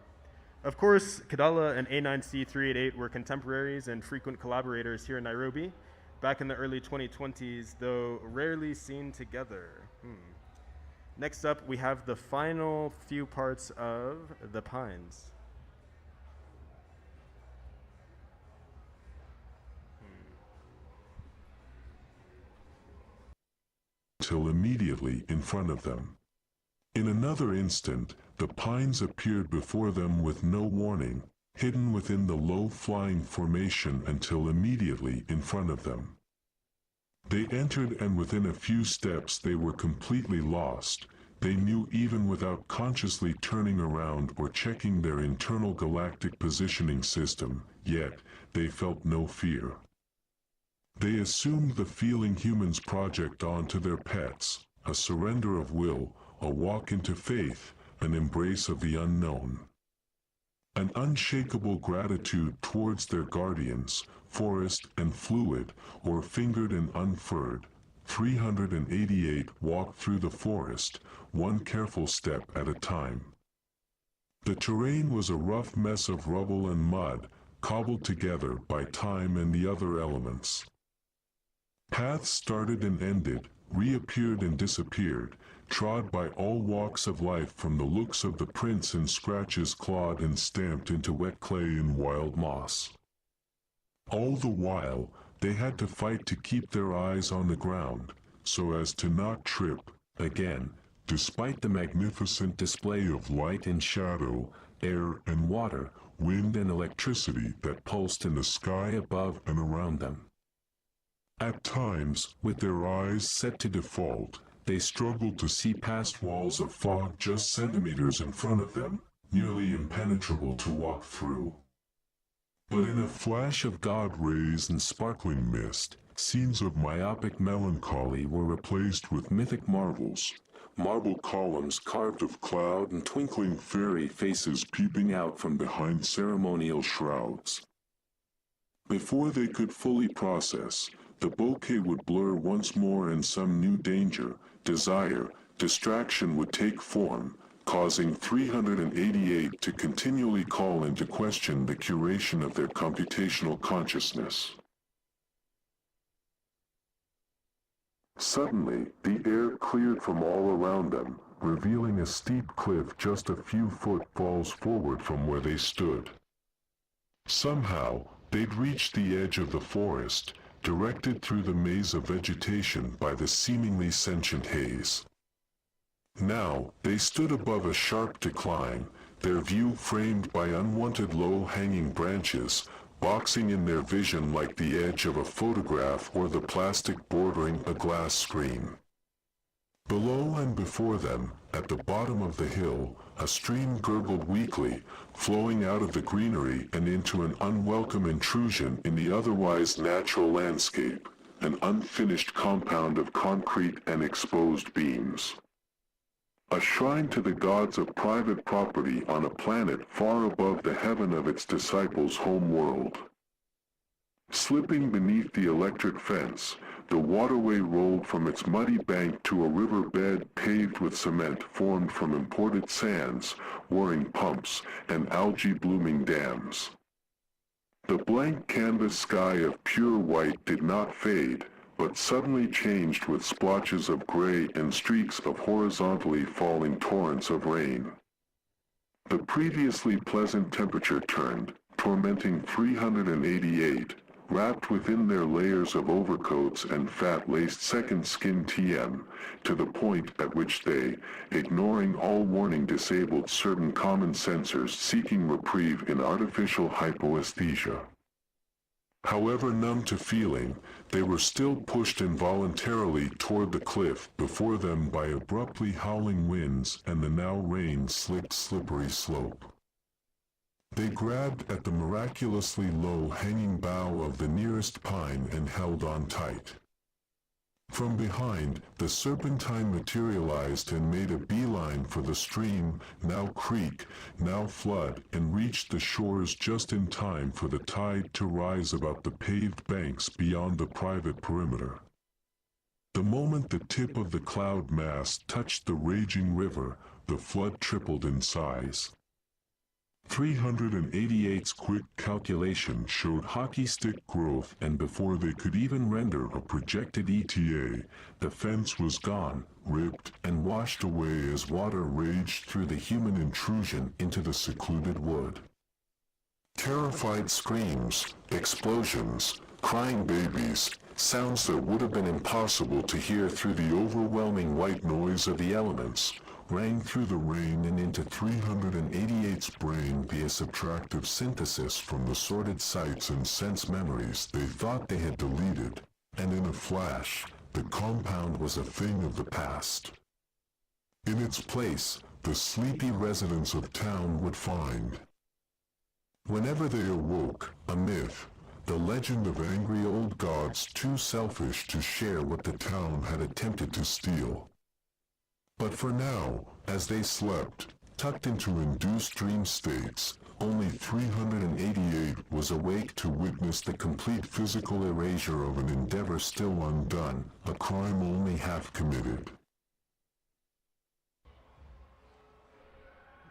Of course, Kadala and A9C388 were contemporaries and frequent collaborators here in Nairobi back in the early 2020s, though rarely seen together. Next up, we have the final few parts of The Pines. Till immediately in front of them. In another instant, the pines appeared before them with no warning, hidden within the low-flying formation until immediately in front of them. They entered, and within a few steps they were completely lost. They knew even without consciously turning around or checking their internal galactic positioning system, yet they felt no fear. They assumed the feeling humans project onto their pets, a surrender of will, a walk into faith, an embrace of the unknown. An unshakable gratitude towards their guardians, forest and fluid, or fingered and unfurred. 388 walked through the forest, one careful step at a time. The terrain was a rough mess of rubble and mud, cobbled together by time and the other elements. Paths started and ended, reappeared and disappeared, trod by all walks of life, from the looks of the prints and scratches clawed and stamped into wet clay and wild moss. All the while, they had to fight to keep their eyes on the ground, so as to not trip again, despite the magnificent display of light and shadow, air and water, wind and electricity that pulsed in the sky above and around them. At times, with their eyes set to default, they struggled to see past walls of fog just centimeters in front of them, nearly impenetrable to walk through. But in a flash of God rays and sparkling mist, scenes of myopic melancholy were replaced with mythic marvels, marble columns carved of cloud and twinkling fairy faces peeping out from behind ceremonial shrouds. Before they could fully process, the bouquet would blur once more, and some new danger, desire, distraction would take form, causing 388 to continually call into question the curation of their computational consciousness. Suddenly, the air cleared from all around them, revealing a steep cliff just a few footfalls forward from where they stood. Somehow, they'd reached the edge of the forest, directed through the maze of vegetation by the seemingly sentient haze. Now, they stood above a sharp decline, their view framed by unwanted low-hanging branches, boxing in their vision like the edge of a photograph or the plastic bordering a glass screen. Below and before them, at the bottom of the hill, a stream gurgled weakly, flowing out of the greenery and into an unwelcome intrusion in the otherwise natural landscape, an unfinished compound of concrete and exposed beams. A shrine to the gods of private property on a planet far above the heaven of its disciples' home world. Slipping beneath the electric fence, the waterway rolled from its muddy bank to a riverbed paved with cement formed from imported sands, whirring pumps, and algae-blooming dams. The blank canvas sky of pure white did not fade, but suddenly changed with splotches of gray and streaks of horizontally falling torrents of rain. The previously pleasant temperature turned, tormenting 388, wrapped within their layers of overcoats and fat-laced second skin TM, to the point at which they, ignoring all warning, disabled certain common sensors seeking reprieve in artificial hypoesthesia. However numb to feeling, they were still pushed involuntarily toward the cliff before them by abruptly howling winds and the now rain-slicked slippery slope. They grabbed at the miraculously low-hanging bough of the nearest pine and held on tight. From behind, the serpentine materialized and made a beeline for the stream, now creek, now flood, and reached the shores just in time for the tide to rise about the paved banks beyond the private perimeter. The moment the tip of the cloud mass touched the raging river, the flood tripled in size. 388's quick calculation showed hockey stick growth, and before they could even render a projected ETA, the fence was gone, ripped, and washed away as water raged through the human intrusion into the secluded wood. Terrified screams, explosions, crying babies, sounds that would have been impossible to hear through the overwhelming white noise of the elements, rang through the rain and into 388's brain via subtractive synthesis from the sordid sights and sense memories they thought they had deleted, and in a flash, the compound was a thing of the past. In its place, the sleepy residents of town would find. Whenever they awoke, a myth, the legend of angry old gods too selfish to share what the town had attempted to steal. But for now, as they slept, tucked into induced dream states, only 388 was awake to witness the complete physical erasure of an endeavor still undone, a crime only half committed.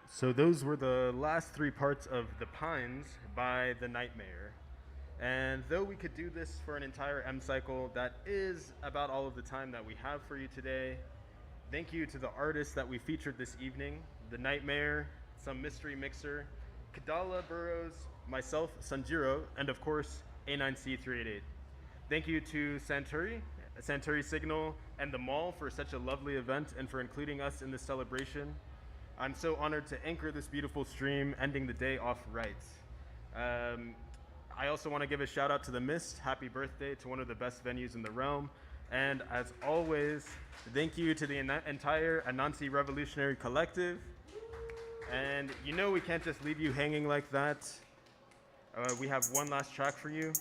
So those were the last three parts of The Pines by The Nightmare. And though we could do this for an entire M cycle, that is about all of the time that we have for you today. Thank you to the artists that we featured this evening, The Nightmare, Some Mystery Mixer, Kadala Burrows, myself, Sanjiro, and of course, A9C388. Thank you to Santuri, Santuri Signal, and the Mall for such a lovely event and for including us in this celebration. I'm so honored to anchor this beautiful stream, ending the day off right. I also want to give a shout out to The Mist. Happy birthday to one of the best venues in the realm. And as always, thank you to the entire Anansi Revolutionary Collective. And you know we can't just leave you hanging like that. We have one last track for you.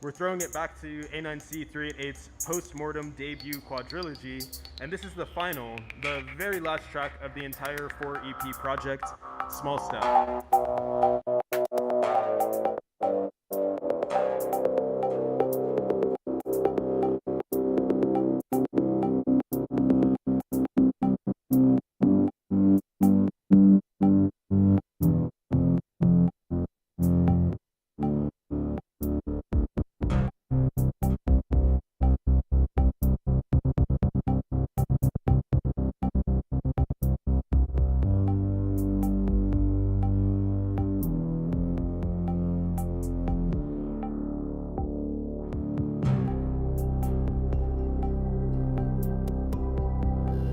We're throwing it back to A9C388's post-mortem debut quadrilogy. And this is the final, the very last track of the entire 4 EP project, Small Step.